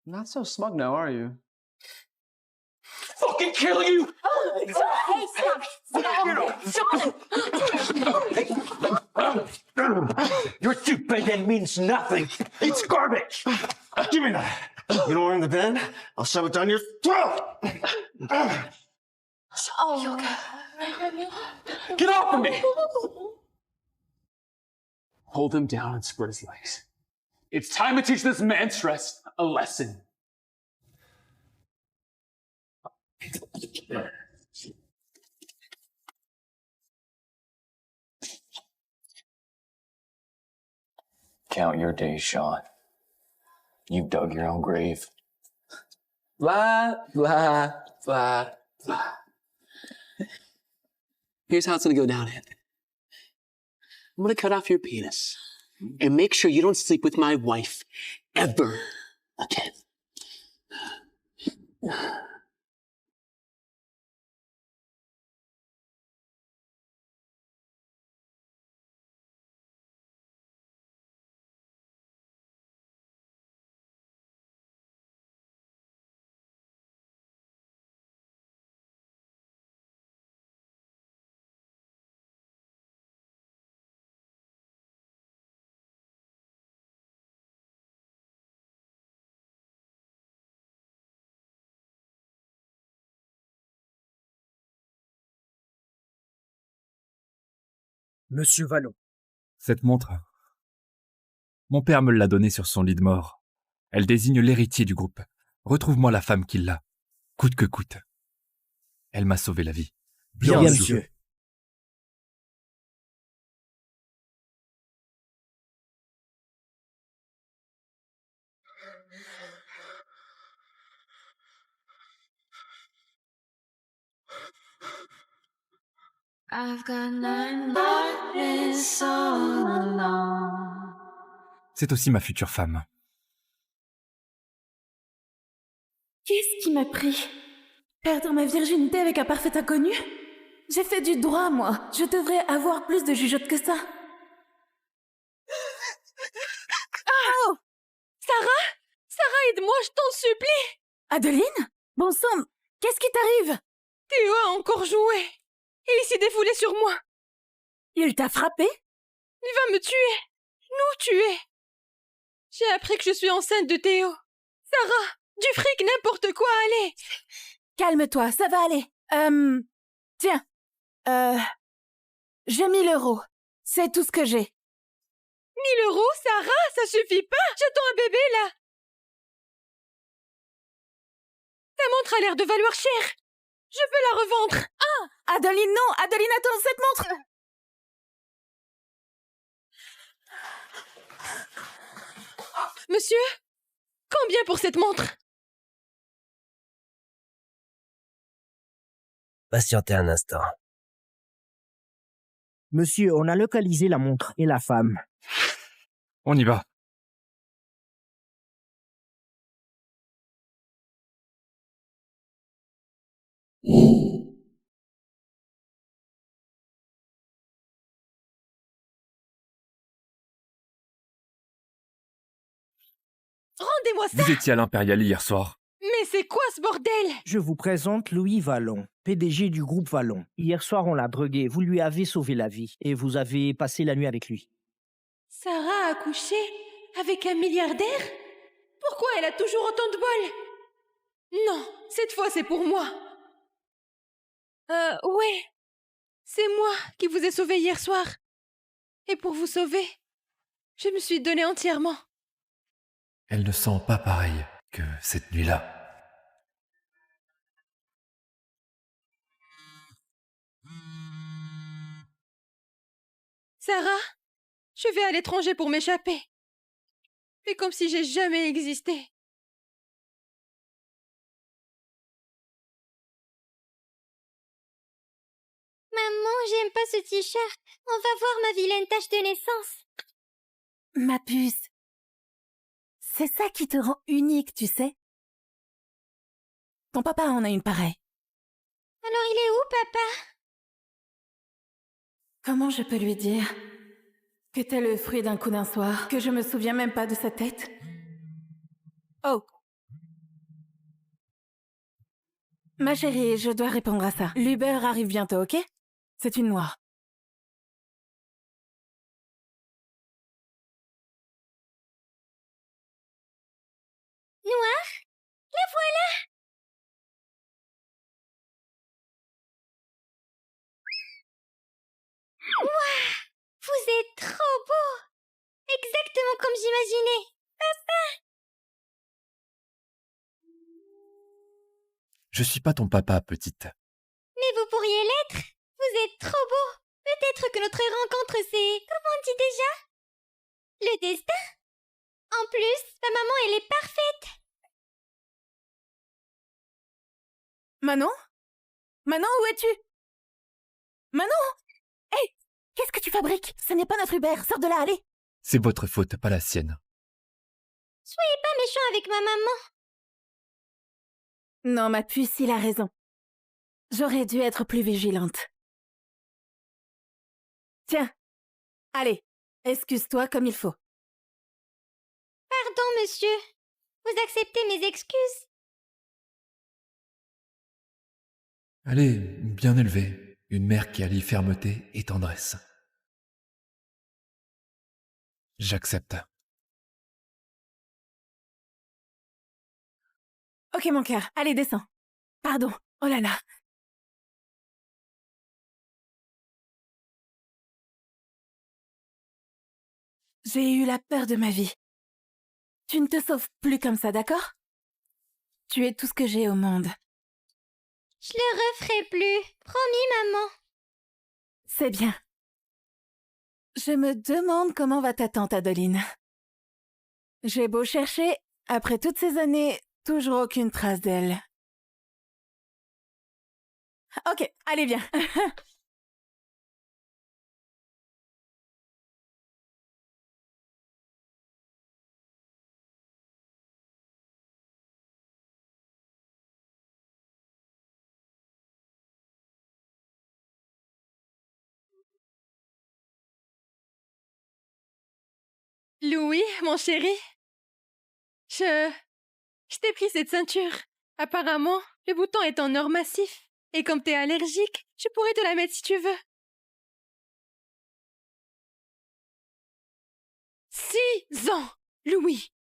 Not so smug now, are you? Fucking kill you! Hey, stop! Your stupid pendant means nothing. It's garbage. Give me that. You don't want the pen? I'll shove it down your throat! Oh. Get off of me! Hold him down and spread his legs. It's time to teach this man stress a lesson. Count your days, Sean. You've dug your own grave. Blah, blah, blah, blah. Here's how it's gonna go down, Anthony. I'm gonna cut off your penis and make sure you don't sleep with my wife ever again. Monsieur Vallon. Cette montre, mon père me l'a donnée sur son lit de mort. Elle désigne l'héritier du groupe. Retrouve-moi la femme qui l'a, coûte que coûte. Elle m'a sauvé la vie. Bien, monsieur. I've got 9 darkness all along. C'est aussi ma future femme. Qu'est-ce qui m'a pris? Perdre ma virginité avec un parfait inconnu? J'ai fait du droit, moi. Je devrais avoir plus de jugeote que ça. Oh! Sarah? Sarah, aide-moi, je t'en supplie! Adeline? Bon sang, qu'est-ce qui t'arrive? Théo a encore joué. Et il s'est défoulé sur moi. Il t'a frappé? Il va me tuer. Nous tuer. J'ai appris que je suis enceinte de Théo. Sarah, du fric, n'importe quoi, allez. Calme-toi, ça va aller. Tiens. J'ai 1000 €. C'est tout ce que j'ai. 1000 €, Sarah, ça suffit pas. J'attends un bébé, là. Ta montre a l'air de valoir cher. Je veux la revendre. Ah! Adeline, non! Adeline, attends, cette montre! Monsieur? Combien pour cette montre? Patientez un instant. Monsieur, on a localisé la montre et la femme. On y va. Rendez-moi ça! Vous étiez à l'Impérial hier soir. Mais c'est quoi ce bordel? Je vous présente Louis Vallon, PDG du groupe Vallon. Hier soir, on l'a drogué. Vous lui avez sauvé la vie et vous avez passé la nuit avec lui. Sarah a couché avec un milliardaire? Pourquoi elle a toujours autant de bol? Non, cette fois c'est pour moi. Ouais. C'est moi qui vous ai sauvé hier soir. Et pour vous sauver, je me suis donnée entièrement. Elle ne sent pas pareil que cette nuit-là. Sarah, je vais à l'étranger pour m'échapper. Mais comme si j'ai jamais existé. Maman, j'aime pas ce t-shirt. On va voir ma vilaine tache de naissance. Ma puce. C'est ça qui te rend unique, tu sais. Ton papa en a une pareille. Alors il est où, papa? Comment je peux lui dire que t'es le fruit d'un coup d'un soir, que je me souviens même pas de sa tête? Oh. Ma chérie, je dois répondre à ça. L'Uber arrive bientôt, ok? C'est une noire. Noir? La voilà! Waouh! Vous êtes trop beau! Exactement comme j'imaginais! Papa! Je suis pas ton papa, petite. Mais vous pourriez l'être! Vous êtes trop beau! Peut-être que notre rencontre c'est... Comment on dit déjà? Le destin? En plus, ma maman elle est parfaite! Manon? Manon, où es-tu? Manon? Hé! Qu'est-ce que tu fabriques? Ce n'est pas notre Uber, sors de là, allez! C'est votre faute, pas la sienne. Soyez pas méchant avec ma maman! Non, ma puce, il a raison. J'aurais dû être plus vigilante. Tiens, allez, excuse-toi comme il faut. Pardon, monsieur. Vous acceptez mes excuses? Elle est bien élevée, une mère qui allie fermeté et tendresse. J'accepte. Ok, mon cœur, allez, descends. Pardon, oh là là. J'ai eu la peur de ma vie. Tu ne te sauves plus comme ça, d'accord? Tu es tout ce que j'ai au monde. Je le referai plus. Promis, maman. C'est bien. Je me demande comment va ta tante Adeline. J'ai beau chercher, après toutes ces années, toujours aucune trace d'elle. Ok, allez, viens. Louis, mon chéri, je t'ai pris cette ceinture. Apparemment, le bouton est en or massif. Et comme t'es allergique, je pourrais te la mettre si tu veux. 6 ans, Louis.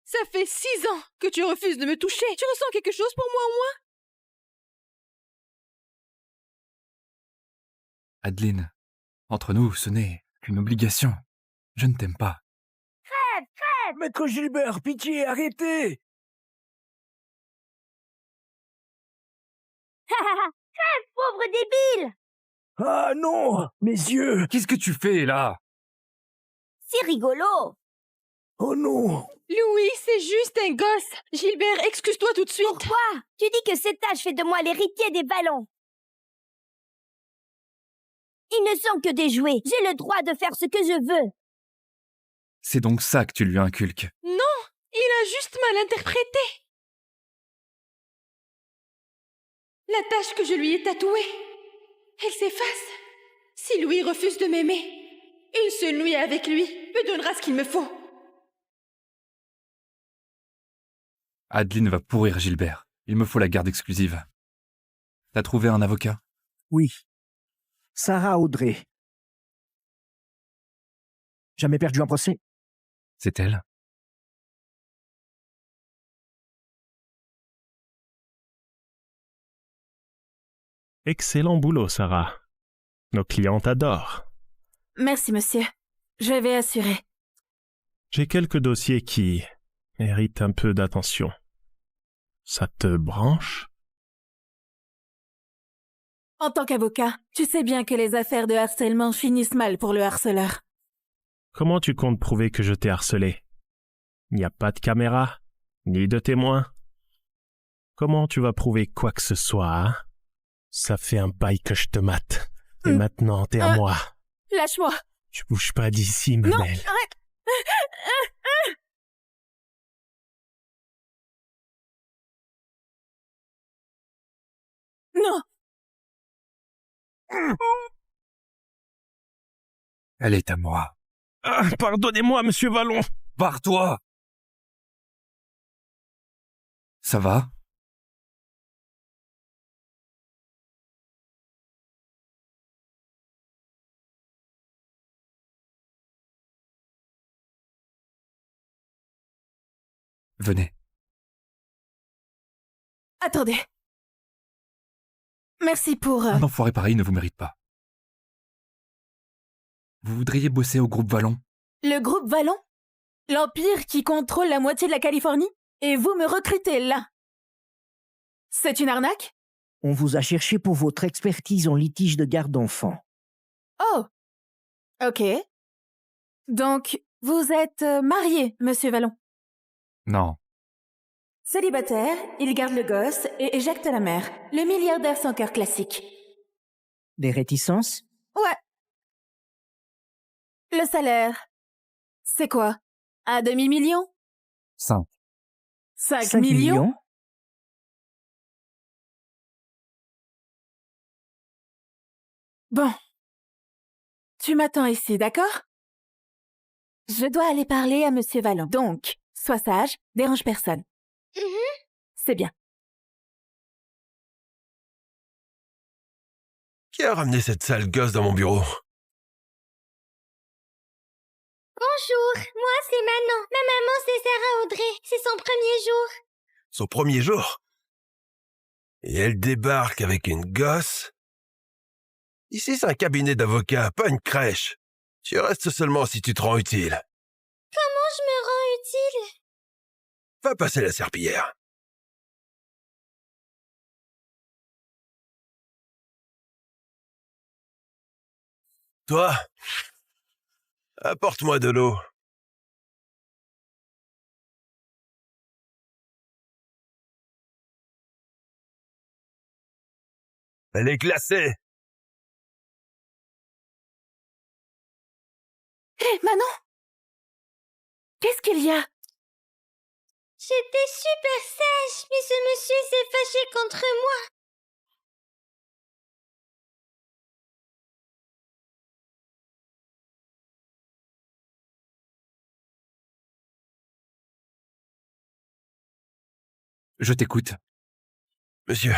Ça fait 6 ans que tu refuses de me toucher. Tu ressens quelque chose pour moi au moins? Adeline, entre nous, ce n'est qu'une obligation. Je ne t'aime pas. Crève, crève! Maître Gilbert, pitié, arrêtez! Crève, pauvre débile! Ah non, mes yeux! Qu'est-ce que tu fais, là? C'est rigolo! Oh non! Louis, c'est juste un gosse! Gilbert, excuse-toi tout de suite! Pourquoi? Tu dis que cet âge fait de moi l'héritier des ballons! Ils ne sont que des jouets. J'ai le droit de faire ce que je veux. C'est donc ça que tu lui inculques. Non, il a juste mal interprété. La tache que je lui ai tatouée, elle s'efface. Si Louis refuse de m'aimer, une seule nuit avec lui me donnera ce qu'il me faut. Adeline va pourrir Gilbert. Il me faut la garde exclusive. T'as trouvé un avocat? Oui. Sarah Audrey. Jamais perdu un procès? C'est elle. Excellent boulot, Sarah. Nos clients t'adorent. Merci, monsieur. Je vais assurer. J'ai quelques dossiers qui méritent un peu d'attention. Ça te branche? En tant qu'avocat, tu sais bien que les affaires de harcèlement finissent mal pour le harceleur. Comment tu comptes prouver que je t'ai harcelé? Il n'y a pas de caméra, ni de témoin. Comment tu vas prouver quoi que ce soit, hein? Ça fait un bail que je te mate. Et maintenant, t'es à moi. Lâche-moi. Tu bouges pas d'ici, ma Non, belle. arrête. Non. Elle est à moi. Ah, pardonnez-moi, monsieur Vallon. Barre-toi! Ça va? Venez. Attendez. Merci pour... Un enfoiré pareil ne vous mérite pas. Vous voudriez bosser au groupe Vallon? Le groupe Vallon? L'empire qui contrôle la moitié de la Californie? Et vous me recrutez là? C'est une arnaque? On vous a cherché pour votre expertise en litige de garde d'enfants. Oh. Ok. Donc, vous êtes marié, monsieur Vallon? Non. Célibataire, il garde le gosse et éjecte la mère. Le milliardaire sans cœur classique. Des réticences? Ouais. Le salaire, c'est quoi? Un demi-million? 5. 5 millions? Bon. Tu m'attends ici, d'accord? Je dois aller parler à monsieur Vallon. Donc, sois sage, dérange personne. C'est bien. Qui a ramené cette sale gosse dans mon bureau? Bonjour, moi c'est Manon. Ma maman c'est Sarah Audrey. C'est son premier jour. Son premier jour? Et elle débarque avec une gosse? Ici, c'est un cabinet d'avocats, pas une crèche. Tu restes seulement si tu te rends utile. Comment je me rends utile? Va passer la serpillière. Toi, apporte-moi de l'eau. Elle est glacée. Hé, Manon! Qu'est-ce qu'il y a? J'étais super sage, mais ce monsieur s'est fâché contre moi. Je t'écoute. Monsieur,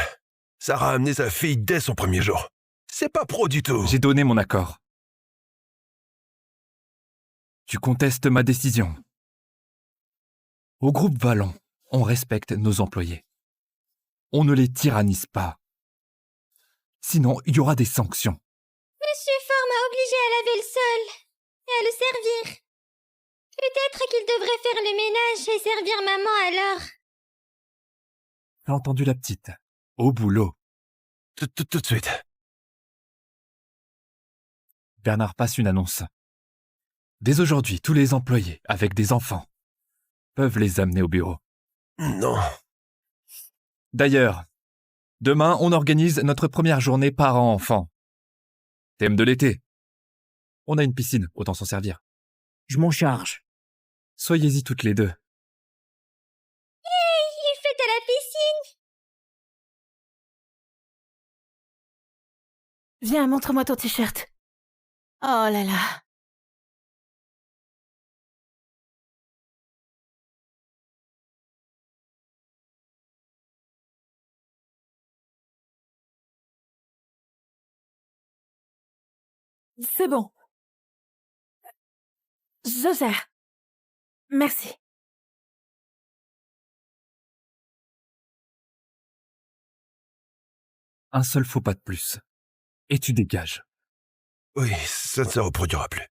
Sarah a amené sa fille dès son premier jour. C'est pas pro du tout. J'ai donné mon accord. Tu contestes ma décision. Au groupe Vallon, on respecte nos employés. On ne les tyrannise pas. Sinon, il y aura des sanctions. Monsieur Ford m'a obligé à laver le sol et à le servir. Peut-être qu'il devrait faire le ménage et servir maman alors. T'as entendu la petite? Au boulot. Tout de suite. Bernard passe une annonce. Dès aujourd'hui, tous les employés avec des enfants peuvent les amener au bureau. Non. D'ailleurs, demain, on organise notre première journée parents-enfants. Thème de l'été. On a une piscine, autant s'en servir. Je m'en charge. Soyez-y toutes les deux. Hey, une fête à la piscine! Viens, montre-moi ton t-shirt. Oh là là. C'est bon. Je gère. Merci. Un seul faux pas de plus. Et tu dégages. Oui, ça ne se reproduira plus.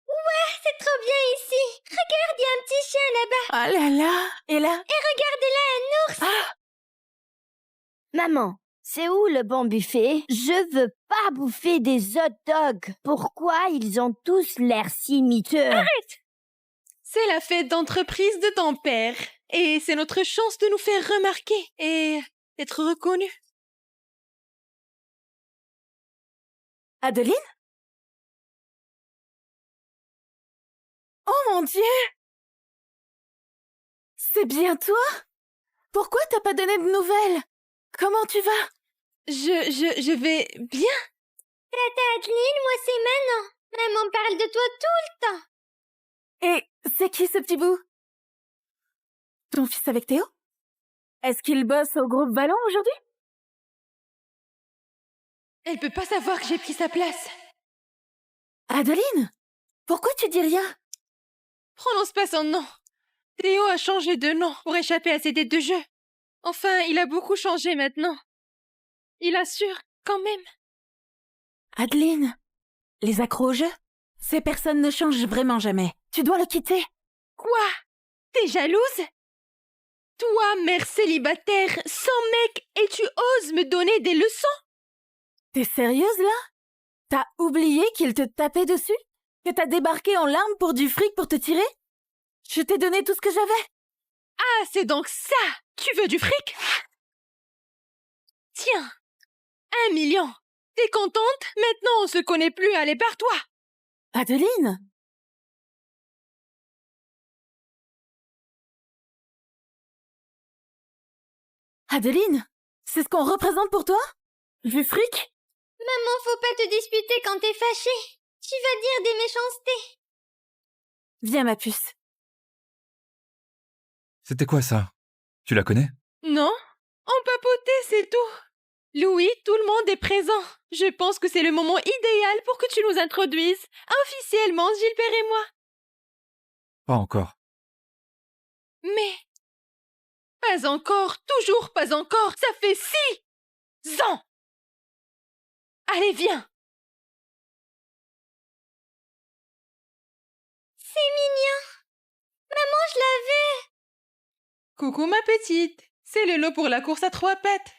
Ouais, c'est trop bien ici. Regarde, il y a un petit chien là-bas. Oh là là. Et là? Et regardez là, un ours. Ah! Maman, c'est où le bon buffet? Je veux pas bouffer des hot dogs. Pourquoi ils ont tous l'air si miteux? Arrête! C'est la fête d'entreprise de ton père. Et c'est notre chance de nous faire remarquer et d'être reconnus. Adeline? Oh mon Dieu! C'est bien toi? Pourquoi t'as pas donné de nouvelles? Comment tu vas? Je vais bien. Tata Adeline, moi c'est Manon. Maman parle de toi tout le temps. Et c'est qui ce petit bout? Ton fils avec Théo? Est-ce qu'il bosse au groupe Vallon aujourd'hui? Elle peut pas savoir que j'ai pris sa place. Adeline? Pourquoi tu dis rien? Prononce pas son nom. Théo a changé de nom pour échapper à ses dettes de jeu. Enfin, il a beaucoup changé maintenant. Il assure, quand même. Adeline, les accros au jeu? Ces personnes ne changent vraiment jamais. Tu dois le quitter. Quoi? T'es jalouse? Toi, mère célibataire, sans mec, et tu oses me donner des leçons? T'es sérieuse, là? T'as oublié qu'il te tapait dessus? Que t'as débarqué en larmes pour du fric pour te tirer? Je t'ai donné tout ce que j'avais. Ah, c'est donc ça! Tu veux du fric? Tiens, 1 million. T'es contente? Maintenant, on se connaît plus, allez, pars-toi! Adeline? Adeline? C'est ce qu'on représente pour toi? Du fric? Maman, faut pas te disputer quand t'es fâchée. Tu vas dire des méchancetés. Viens, ma puce. C'était quoi ça? Tu la connais? Non? On papotait, c'est tout. Louis, tout le monde est présent. Je pense que c'est le moment idéal pour que tu nous introduises, officiellement, Gilbert et moi. Pas encore. Mais... Pas encore, toujours pas encore, ça fait 6 ans! Allez, viens! C'est mignon. Maman, je l'avais. Coucou ma petite, c'est le lot pour la course à 3 pattes.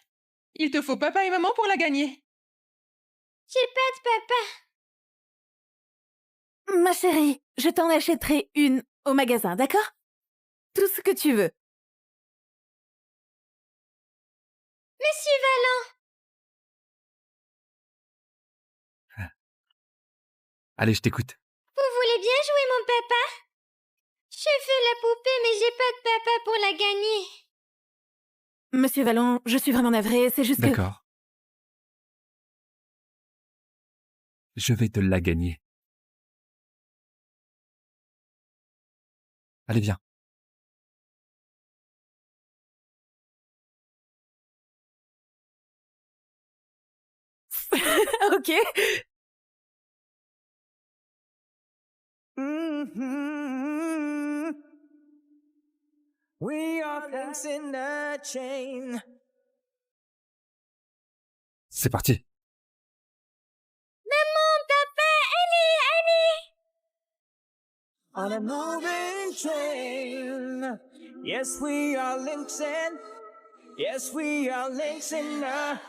Il te faut papa et maman pour la gagner. J'ai pas de papa. Ma chérie, je t'en achèterai une au magasin, d'accord? Tout ce que tu veux. Monsieur Vallon. Allez, je t'écoute. Vous voulez bien jouer mon papa? Je veux la poupée, mais j'ai pas de papa pour la gagner. Monsieur Vallon, je suis vraiment navrée, c'est juste que... D'accord. Je vais te la gagner. Allez, viens. Ok. We are links in a chain. C'est parti. Maman, papa, On a moving train. Yes, we are links in. Yes, we are links in a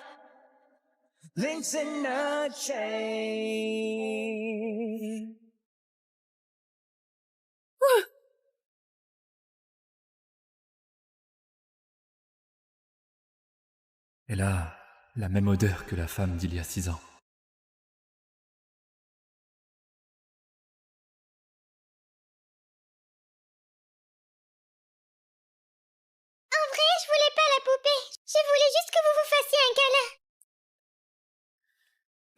chain. Elle a la même odeur que la femme d'il y a 6 ans. En vrai, je voulais pas la poupée. Je voulais juste que vous vous fassiez un câlin.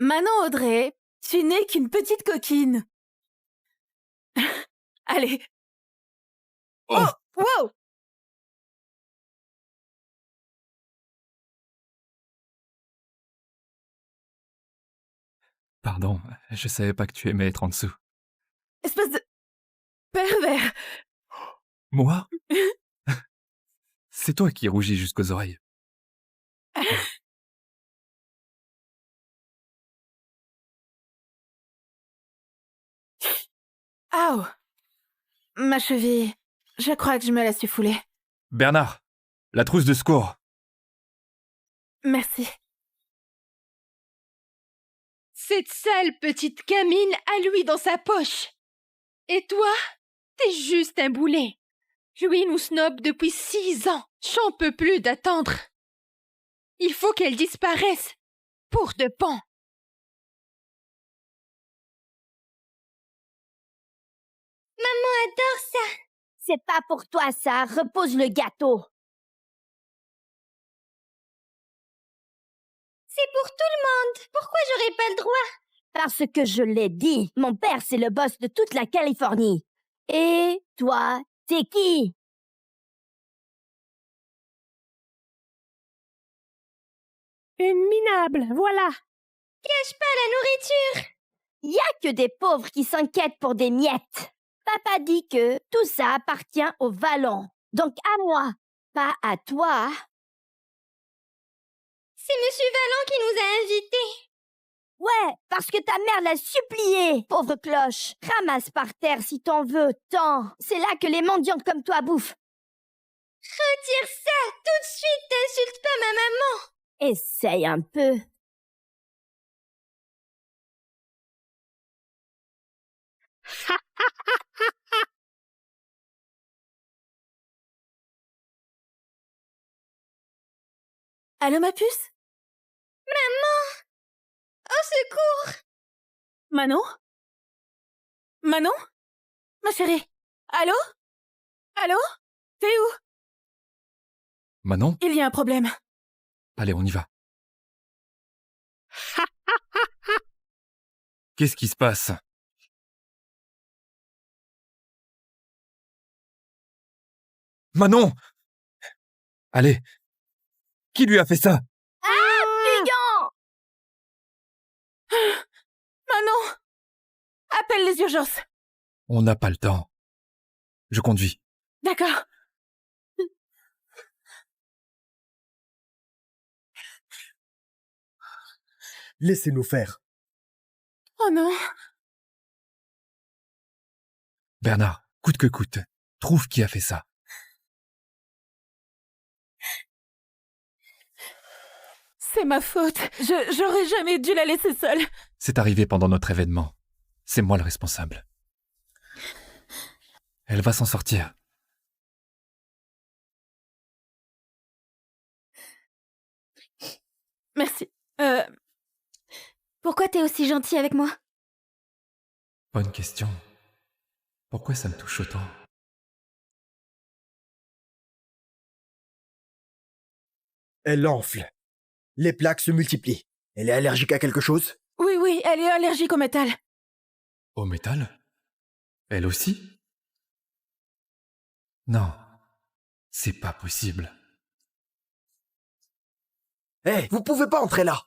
Manon Audrey, tu n'es qu'une petite coquine. Allez. Oh! Wow! Pardon, je savais pas que tu aimais être en dessous. Espèce de... pervers. Moi? C'est toi qui rougis jusqu'aux oreilles. Aouh! Ma cheville, je crois que je me la suis foulée. Bernard, la trousse de secours. Merci. Cette sale petite gamine a Louis dans sa poche. Et toi, t'es juste un boulet. Louis nous snob depuis 6 ans. J'en peux plus d'attendre. Il faut qu'elle disparaisse. Pour de bon. Maman adore ça. C'est pas pour toi, ça. Repose le gâteau. C'est pour tout le monde. Pourquoi j'aurais pas le droit? Parce que je l'ai dit. Mon père, c'est le boss de toute la Californie. Et toi, t'es qui? Une minable, voilà. Cache pas la nourriture. Y a que des pauvres qui s'inquiètent pour des miettes. Papa dit que tout ça appartient au Vallon. Donc à moi, pas à toi. C'est Monsieur Vallon qui nous a invités. Ouais, parce que ta mère l'a supplié, pauvre cloche. Ramasse par terre si t'en veux tant. C'est là que les mendiantes comme toi bouffent. Retire ça tout de suite. T'insultes pas ma maman. Essaye un peu. Allô, ma puce? Maman! Au secours! Manon? Manon? Ma chérie? Allô? Allô? T'es où? Manon? Il y a un problème. Allez, on y va. Qu'est-ce qui se passe? Manon! Allez! Qui lui a fait ça? Ah, brigand! Manon! Appelle les urgences. On n'a pas le temps. Je conduis. D'accord. Laissez-nous faire. Oh non. Bernard, coûte que coûte, trouve qui a fait ça. C'est ma faute. J'aurais jamais dû la laisser seule. C'est arrivé pendant notre événement. C'est moi le responsable. Elle va s'en sortir. Merci. Pourquoi t'es aussi gentil avec moi? Bonne question. Pourquoi ça me touche autant? Elle enfle. Les plaques se multiplient. Elle est allergique à quelque chose? Oui, elle est allergique au métal. Au métal? Elle aussi? Non, c'est pas possible. Hé, vous pouvez pas entrer là.